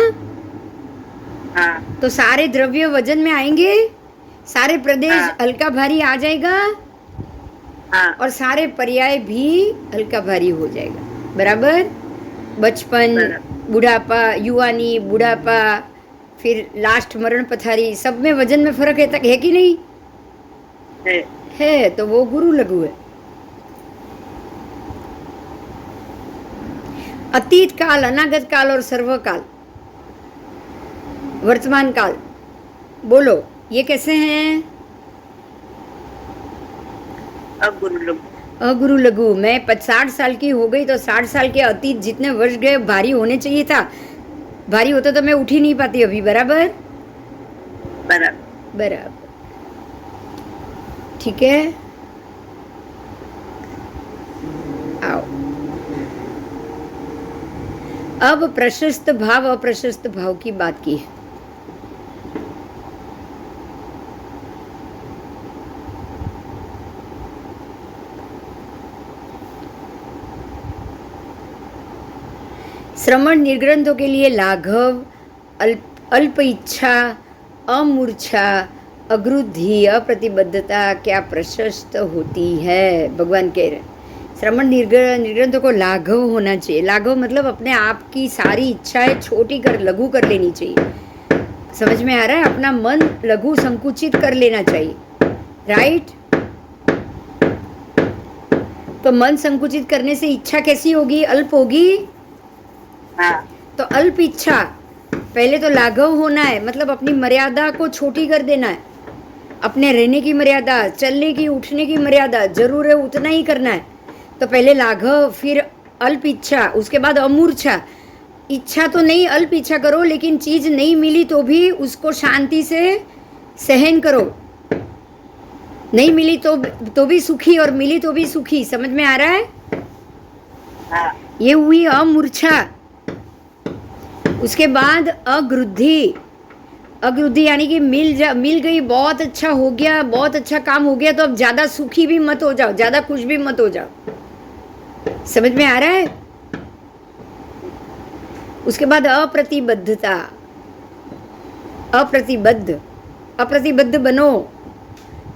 हाँ तो सारे द्रव्य वजन में आएंगे, सारे प्रदेश हाँ। हल्का भारी आ जाएगा हाँ और सारे पर्याय भी हल्का भारी हो जाएगा। बराबर। बचपन, बराबर। बुढ़ापा, युवानी, बुढ़ापा, फिर लास्ट मरण पथारी, सब में वजन में फर्क है, तक है कि नहीं है? तो वो गुरु लघु है। अतीत काल, अनागत काल और सर्वकाल, वर्तमान काल, बोलो ये कैसे हैं? अब गुरु लघु, अगुरु लघु। मैं 60 साल की हो गई तो 60 साल के अतीत जितने वर्ष गए भारी होने चाहिए था, भारी होता तो मैं उठ ही नहीं पाती अभी। बराबर बराबर। बराबर। ठीक है, आओ। अब प्रशस्त भाव अप्रशस्त भाव की बात की है। श्रमण निर्ग्रंथों के लिए लाघव, अल्प इच्छा, अमूर्छा, अग्रुद्धि, अप्रतिबद्धता क्या प्रशस्त होती है? भगवान कह रहे श्रमण निर्ग्रंथों को लाघव होना चाहिए। लाघव मतलब अपने आप की सारी इच्छाएं छोटी कर, लघु कर लेनी चाहिए। समझ में आ रहा है? अपना मन लघु संकुचित कर लेना चाहिए। राइट? तो मन संकुचित करने से इच्छा कैसी होगी? अल्प होगी। हाँ तो अल्प इच्छा, पहले तो लाघव होना है, मतलब अपनी मर्यादा को छोटी कर देना है। अपने रहने की मर्यादा, चलने की, उठने की मर्यादा, जरूर है उतना ही करना है। तो पहले लाघव, फिर अल्प इच्छा, उसके बाद अमूर्छा। इच्छा तो नहीं, अल्प इच्छा करो, लेकिन चीज नहीं मिली तो भी उसको शांति से सहन करो। नहीं मिली तो भी सुखी, और मिली तो भी सुखी। समझ में आ रहा है? हाँ ये हुई अमूर्छा। उसके बाद अग्रुद्धि। अग्रुद्धि यानी कि मिल गई, बहुत अच्छा हो गया, बहुत अच्छा काम हो गया, तो अब ज्यादा सुखी भी मत हो जाओ, ज्यादा खुश भी मत हो जाओ। समझ में आ रहा है? उसके बाद अप्रतिबद्धता। अप्रतिबद्ध बनो,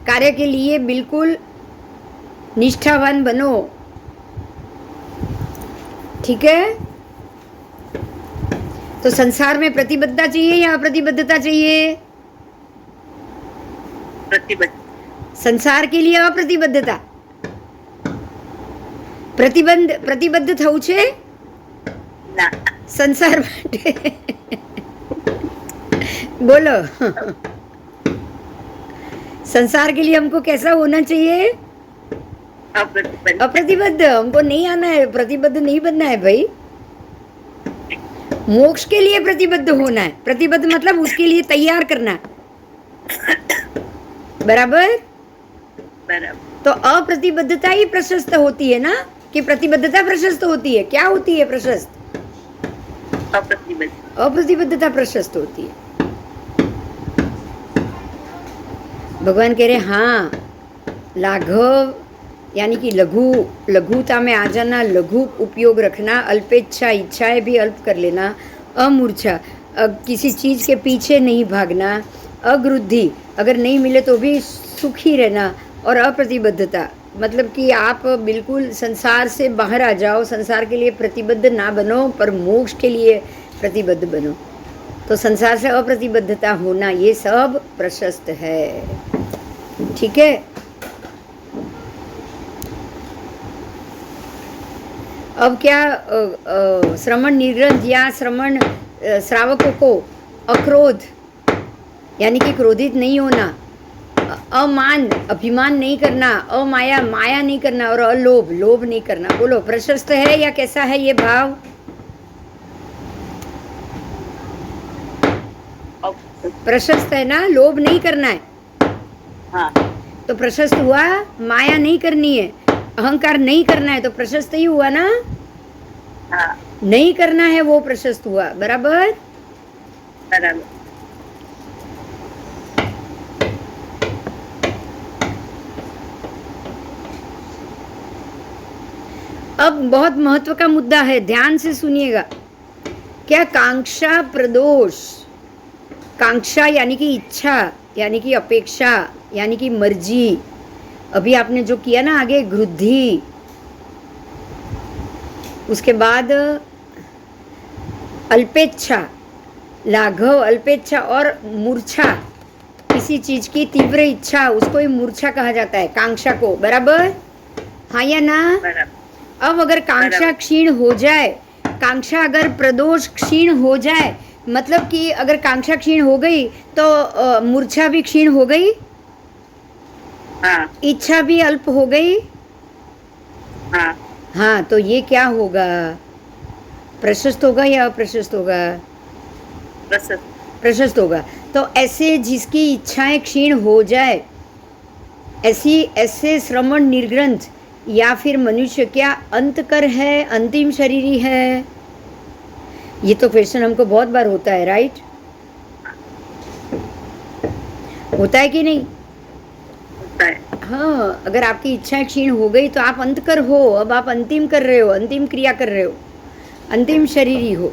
कार्य के लिए बिल्कुल निष्ठावान बनो। ठीक है? तो संसार में प्रतिबद्धता चाहिए या अप्रतिबद्धता चाहिए? प्रतिबद्ध, संसार के लिए अप्रतिबद्धता। પ્રતિબદ્ધ થવું છે ના સંસાર માટે. बोलो. संसार के लिए हमको कैसा होना चाहिए? अप्रतिबद्ध, अप्रतिबद्ध. हमको नहीं आना है, प्रतिबद्ध नहीं बनना है भाई. मोक्ष के लिए प्रतिबद्ध होना है. प्रतिबद्ध मतलब उसके लिए तैयार करना. बराबर. बराबर. तो अप्रतिबद्धता ही प्रशस्त होती है ना, कि प्रतिबद्धता प्रशस्त होती है? क्या होती है प्रशस्त? अप्रतिबद्ध. अप्रतिबद्धता प्रशस्त होती है. भगवान कह रहे हाँ, लाघव यानी कि लघुता में आ जाना, लघु उपयोग रखना, अल्पेच्छा, इच्छाएं भी अल्प कर लेना, अमूर्छा, किसी चीज के पीछे नहीं भागना, अग्रुद्धि, अगर नहीं मिले तो भी सुखी रहना, और अप्रतिबद्धता मतलब कि आप बिल्कुल संसार से बाहर आ जाओ, संसार के लिए प्रतिबद्ध ना बनो पर मोक्ष के लिए प्रतिबद्ध बनो. तो संसार से अप्रतिबद्धता होना, ये सब प्रशस्त है. ठीक है. अब क्या श्रवण निर्ग्रंथ या श्रवण श्रावकों को अक्रोध यानी कि क्रोधित नहीं होना, अमान अभिमान नहीं करना, अमाया माया नहीं करना और अलोभ लोभ नहीं करना। बोलो प्रशस्त है या कैसा है ये भाव? प्रशस्त है ना, लोभ नहीं करना है। हाँ तो प्रशस्त हुआ, माया नहीं करनी है, अहंकार नहीं करना है, तो प्रशस्त ही हुआ ना। हाँ नहीं करना है वो प्रशस्त हुआ, बराबर। बराबर। अब बहुत महत्व का मुद्दा है, ध्यान से सुनिएगा। क्या कांक्षा प्रदोष, कांक्षा यानी कि इच्छा यानी कि अपेक्षा यानी कि मर्जी, अभी आपने जो किया ना आगे ग्रुद्धि, उसके बाद अल्पेच्छा, लाघव अल्पेच्छा और मूर्छा, किसी चीज की तीव्र इच्छा, उसको ही मूर्छा कहा जाता है, कांक्षा को, बराबर। हाँ या ना? बराबर। अब अगर कांक्षा क्षीण हो जाए, कांक्षा अगर प्रदोष क्षीण हो जाए, मतलब कि अगर कांक्षा क्षीण हो गई तो मूर्छा भी क्षीण हो गई, हाँ इच्छा भी अल्प हो गई। हाँ हाँ, तो ये क्या होगा? प्रशस्त होगा या अप्रशस्त होगा? प्रशस्त। प्रशस्त होगा। तो ऐसे जिसकी इच्छाएं क्षीण हो जाए, ऐसे श्रवण निर्ग्रंथ या फिर मनुष्य क्या अंतकर है, अंतिम शरीरी है? ये तो क्वेश्चन हमको बहुत बार होता है, राइट? होता है कि नहीं? होता है। हाँ, अगर आपकी इच्छाएं क्षीण हो गई तो आप अंतकर हो, अब आप अंतिम कर रहे हो, अंतिम क्रिया कर रहे हो, अंतिम शरीरी हो।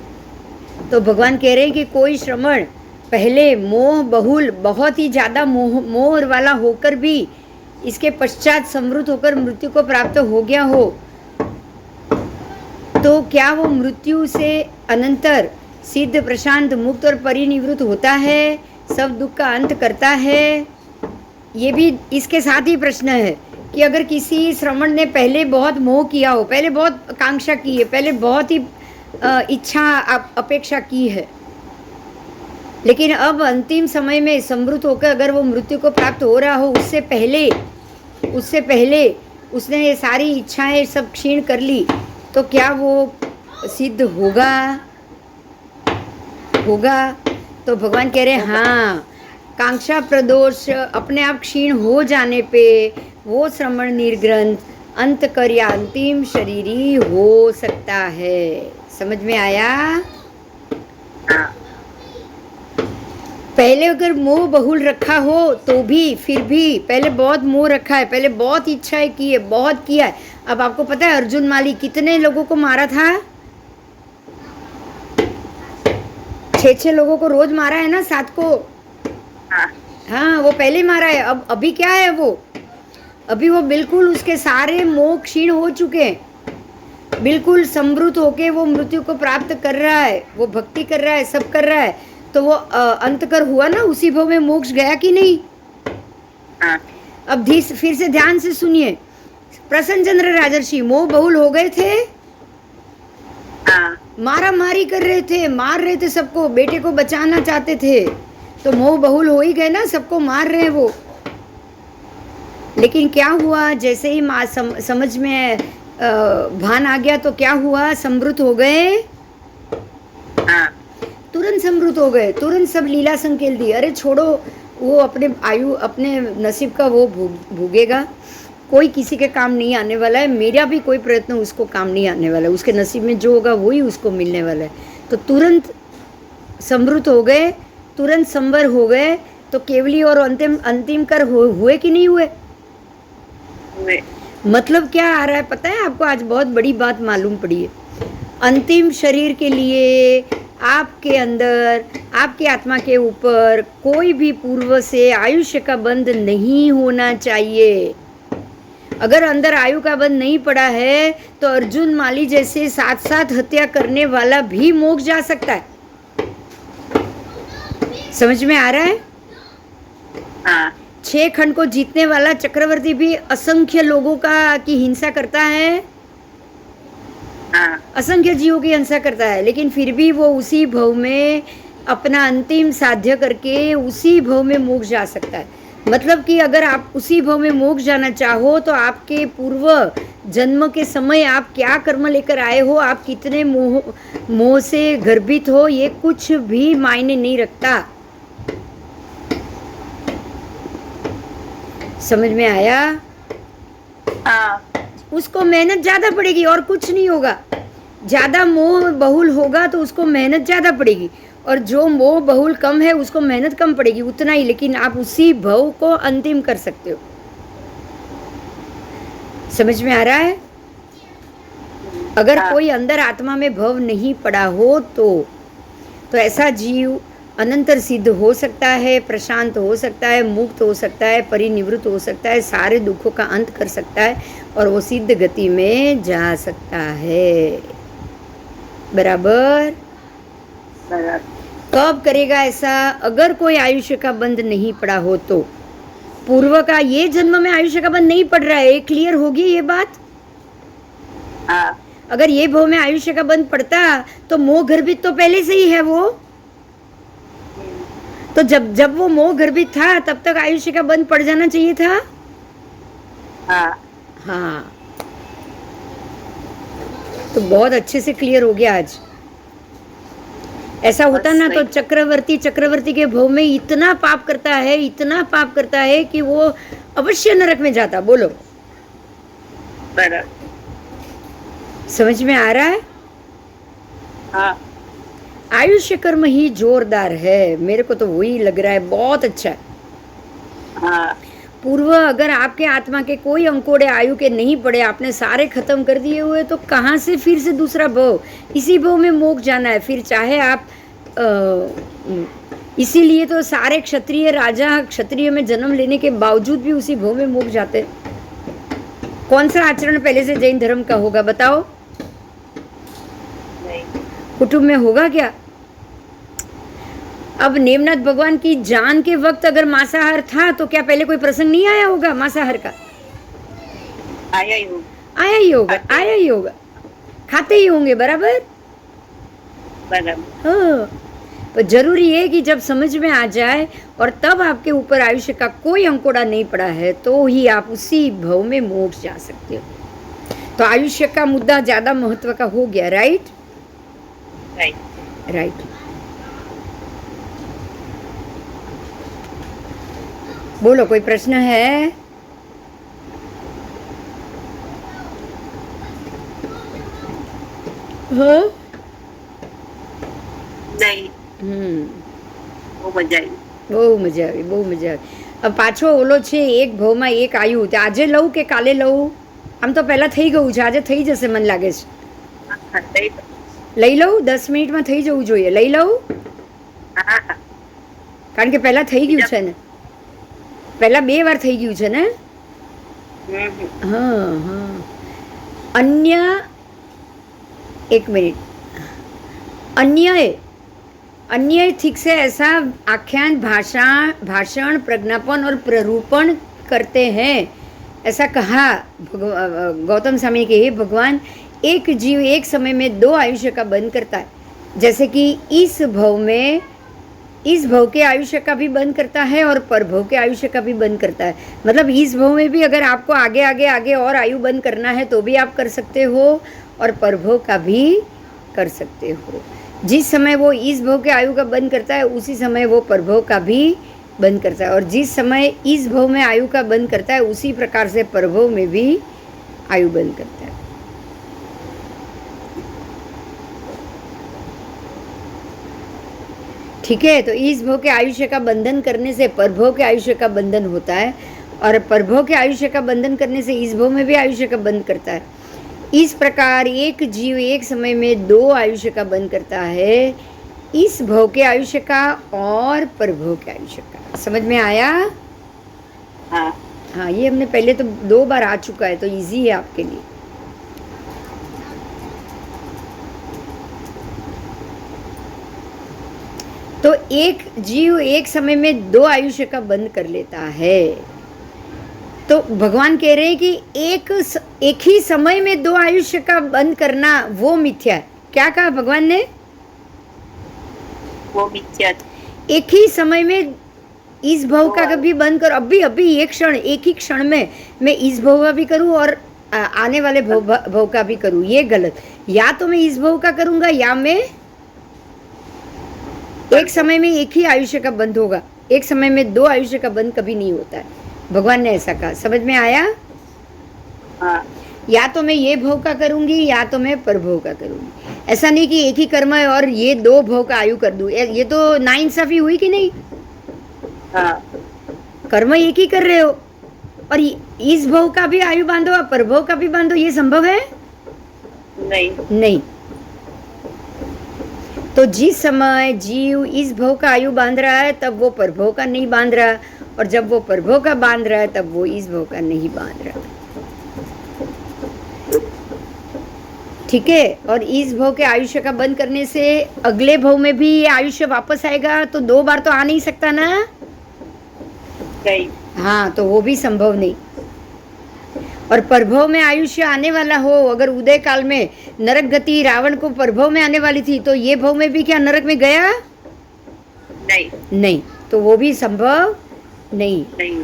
तो भगवान कह रहे हैं कि कोई श्रवण पहले मोह बहुल, बहुत ही ज़्यादा मोह वाला होकर भी इसके पश्चात समृद्ध होकर मृत्यु को प्राप्त हो गया हो, तो क्या वो मृत्यु से अनंतर सिद्ध, प्रशांत, मुक्त और परिनिवृत्त होता है, सब दुख का अंत करता है? ये भी इसके साथ ही प्रश्न है कि अगर किसी श्रवण ने पहले बहुत मोह किया हो, पहले बहुत कांक्षा की है, पहले बहुत ही इच्छा अपेक्षा की है, लेकिन अब अंतिम समय में समृद्ध होकर अगर वो मृत्यु को प्राप्त हो रहा हो, उससे पहले उसने ये सारी इच्छाएं सब क्षीण कर ली, तो क्या वो सिद्ध होगा? तो भगवान कह रहे हैं हाँ, कांक्षा प्रदोष अपने आप क्षीण हो जाने पे वो श्रवण निर्ग्रंथ अंतकर या अंतिम शरीरी हो सकता है। समझ में आया? हाँ पहले अगर मोह बहुल रखा हो तो भी, फिर भी पहले बहुत मोह रखा है, पहले बहुत इच्छाएं की है, बहुत किया है। अब आपको पता है अर्जुन माली कितने लोगों को मारा था? 6 लोगों को रोज मारा है ना, 7 को। हाँ, वो पहले मारा है। अब अभी क्या है वो? अभी वो बिल्कुल उसके सारे मोह क्षीण हो चुके हैं, बिल्कुल समृद्ध होके वो मृत्यु को प्राप्त कर रहा है, वो भक्ति कर रहा है, सब कर रहा है। तो वो अंतकर हुआ ना, उसी भाव में मोक्ष गया कि नहीं? अब फिर से ध्यान से सुनिए। प्रसन्नचंद्र राजर्षि मोह बहुल हो गए थे, मारा मारी कर रहे थे, मार रहे थे सबको, बेटे को बचाना चाहते थे, तो मोह बहुल हो ही गए ना, सबको मार रहे हैं वो। लेकिन क्या हुआ? जैसे ही समझ में भान आ गया तो क्या हुआ? समृद्ध हो गए, तुरंत समृद्ध हो गए, तुरंत सब लीला संकेल दी। अरे छोड़ो, वो अपने आयु अपने नसीब का वो भोगेगा, कोई किसी के काम नहीं आने वाला है, मेरा भी कोई प्रयत्न उसको काम नहीं आने वाला है, उसके नसीब में जो होगा वही उसको मिलने वाला है। तो तुरंत समृद्ध हो गए, तुरंत संवर हो गए, तो केवली और अंतिम कर हुए कि नहीं हुए? मतलब क्या आ रहा है पता है आपको? आज बहुत बड़ी बात मालूम पड़ी है। अंतिम शरीर के लिए आपके अंदर, आपके आत्मा के ऊपर कोई भी पूर्व से आयुष्य का बंध नहीं होना चाहिए। अगर अंदर आयु का बंध नहीं पड़ा है तो अर्जुन माली जैसे साथ हत्या करने वाला भी मोक्ष जा सकता है। समझ में आ रहा है? 6 खंड को जीतने वाला चक्रवर्ती भी असंख्य लोगों की हिंसा करता है। असंख्य जीवों की हिंसा करता है, लेकिन फिर भी वो उसी भव में अपना अंतिम साध्य करके उसी भव में मोक्ष जा सकता है। मतलब कि अगर आप उसी भव में मोक्ष जाना चाहो तो आपके पूर्व जन्म के समय आप क्या कर्म लेकर आए हो, आप कितने मोह से गर्भित हो, ये कुछ भी मायने नहीं रखता। समझ में आया? हाँ। उसको मेहनत ज्यादा पड़ेगी और कुछ नहीं होगा। ज्यादा मोह बहुल होगा तो उसको मेहनत ज्यादा पड़ेगी, और जो मोह बहुल कम है उसको मेहनत कम पड़ेगी, उतना ही। लेकिन आप उसी भव को अंतिम कर सकते हो। समझ में आ रहा है? अगर कोई अंदर आत्मा में भव नहीं पड़ा हो तो ऐसा जीव अनंतर सिद्ध हो सकता है, प्रशांत हो सकता है, मुक्त हो सकता है, परिनिवृत्त हो सकता है, सारे दुखों का अंत कर सकता है और वो सिद्ध गति में जा सकता है। बराबर? कब करेगा ऐसा? अगर कोई आयुष्य का बंध नहीं पड़ा हो तो। पूर्व का ये जन्म में आयुष्य का बंध नहीं पड़ रहा है, क्लियर होगी ये बात? अगर ये भव में आयुष्य का बंध पड़ता तो मोह गर्भित तो पहले से ही है वो। तो जब वो मोह गर्भित था तब तक आयुष्य का बंध पड़ जाना चाहिए था। हाँ, तो बहुत अच्छे से क्लियर हो गया आज। ऐसा होता ना तो चक्रवर्ती के भव में इतना पाप करता है कि वो अवश्य नरक में जाता। बोलो, समझ में आ रहा है? हाँ। आयुष्य कर्म ही जोरदार है, मेरे को तो वही लग रहा है, बहुत अच्छा है। हाँ। पूर्व अगर आपके आत्मा के कोई अंकोड़े आयु के नहीं पड़े, आपने सारे खत्म कर दिए हुए, तो कहाँ से फिर से दूसरा भव? इसी भव में मोक्ष जाना है। फिर चाहे आप इसीलिए तो सारे क्षत्रिय राजा क्षत्रिय में जन्म लेने के बावजूद भी उसी भव में मोक्ष जाते। कौन सा आचरण पहले से जैन धर्म का होगा बताओ? नहीं। कुटुंब में होगा क्या? अब नेमनाथ भगवान की जान के वक्त अगर मांसाहार था तो क्या पहले कोई प्रसंग नहीं आया होगा मांसाहार का? आया ही होगा, खाते ही होंगे। बराबर? हाँ, पर जरूरी है कि जब समझ में आ जाए और तब आपके ऊपर आयुष्य का कोई अंकोड़ा नहीं पड़ा है तो ही आप उसी भव में मोक्ष जा सकते हो। तो आयुष्य का मुद्दा ज्यादा महत्व का हो गया। राइट? राइट। बोलो, कोई प्रश्न है? हाँ? नहीं। બહુ મજા આવી। अब પાછો ઓલો છે એક ભવમાં એક આયુ, આજે લઉં કે કાલે લઉં? આમ તો પહેલા થઈ ગયું છે, આજે થઈ જશે મને લાગે છે। લઈ લઉં? 10 મિનિટમાં થઈ જવું જોઈએ। લઈ લઉં? કારણ કે પહેલા થઈ ગયું છે ને, પહેલા 2 વાર થઈ ગયું છે ને। हाँ। अन्य, एक मिनट, अन्य ठीक से ऐसा आख्यान, भाषण, प्रज्ञापन और प्ररूपण करते हैं। ऐसा कहा गौतम स्वामी के, हे भगवान, एक जीव एक समय में 2 आयुष्य का बंध करता है। जैसे कि इस भव के आयुष्य का भी बंद करता है और परभव के आयुष्य का भी बंद करता है। मतलब इस भव में भी अगर आपको आगे और आयु बंद करना है तो भी आप कर सकते हो और परभव का भी कर सकते हो। जिस समय वो इस भव के आयु का बंद करता है उसी समय वो परभव का भी बंद करता है, और जिस समय इस भव में आयु का बंद करता है उसी प्रकार से परभव में भी आयु बंद करता है। ठीक है? तो इस भव के आयुष्य का बंधन करने से परभव के आयुष्य का बंधन होता है, और परभव के आयुष्य का बंधन करने से इस भव में भी आयुष्य का बंध करता है। इस प्रकार एक जीव एक समय में 2 आयुष्य का बंध करता है, इस भव के आयुष्य का और परभव के आयुष्य का। समझ में आया? हाँ, ये हमने पहले तो 2 बार आ चुका है, तो इजी है आपके लिए। तो एक जीव एक समय में 2 आयुष्य का बंध कर लेता है। तो भगवान कह रहे हैं कि एक ही समय में दो आयुष्य का बंद करना वो मिथ्या है। क्या कहा भगवान ने? वो मिथ्या। एक ही समय में इस भव का कभी बंद करो, अभी अभी एक क्षण, एक ही क्षण में मैं इस भव का भी करूं और आने वाले भव का भी करूं, ये गलत। या तो मैं इस भव का करूंगा या मैं एक समय में एक ही आयुष्य का बंद होगा। एक समय में दो आयुष्य का बंद कभी नहीं होता है। भगवान ने ऐसा कहा। समझ में आया? हाँ। या तो मैं ये भोग का करूंगी या तो मैं परभोग का करूंगी। ऐसा नहीं कि एक ही कर्म है और ये दो भोग का आयु कर दूं। ये तो नाइंसाफी हुई कि नहीं? हाँ। कर्म एक ही कर रहे हो और इस भोग का भी आयु बांधो और परभोग का भी बांधो, ये संभव है? नहीं। नहीं। तो जिस समय जीव इस भोग का आयु बांध रहा है तब वो परभोग का नहीं बांध रहा, और जब वो परभोग का बांध रहा है तब वो इस भोग का नहीं बांध रहा। ठीक है? और इस भव के आयुष्य का बंद करने से अगले भव में भी ये आयुष्य वापस आएगा, तो दो बार तो आ नहीं सकता ना। नहीं। हाँ, तो वो भी संभव नहीं। और परभव में आयुष्य आने वाला हो, अगर उदय काल में नरक गति रावण को परभव में आने वाली थी, तो ये भव में भी क्या नरक में गया? नहीं। नहीं, तो वो भी संभव नहीं। नहीं।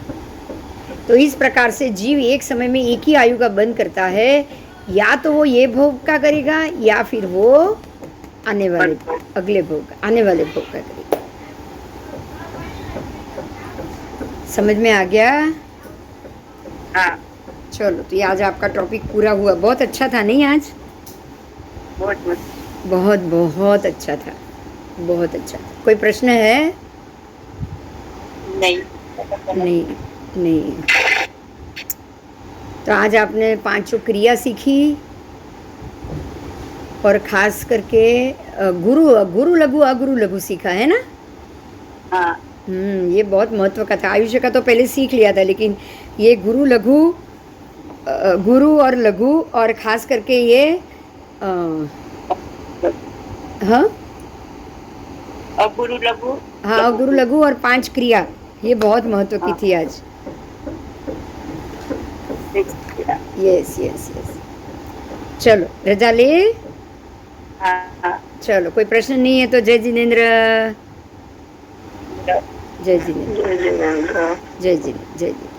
तो इस प्रकार से जीव एक समय में एक ही आयु का बंद करता है, या तो वो ये भोग का करेगा या फिर वो आने वाले अगले भोग का, आने वाले भोग का करेगा। समझ में आ गया? हाँ। चलो, तो ये आज आपका टॉपिक पूरा हुआ। बहुत अच्छा था नहीं आज? बहुत बहुत बहुत अच्छा था, बहुत अच्छा था। कोई प्रश्न है? नहीं। नहीं नहीं। तो आज आपने पांचों क्रिया सीखी और खास करके गुरु लघु अगुरु लघु सीखा है ना? हाँ। ये बहुत महत्व का था। आयुष्य का तो पहले सीख लिया था, लेकिन ये गुरु लघु, गुरु और लघु, और खास करके ये हाँ गुरु लघु। हाँ, गुरु लघु और 5 क्रिया, ये बहुत महत्व की थी आज। Yes yes yes. चलो, रजा ले। हाँ। चलो, कोई प्रश्न नहीं है तो जय जिनेंद्र। जय जिनेंद्र। जय जिनेंद्र। जय जिनेंद्र।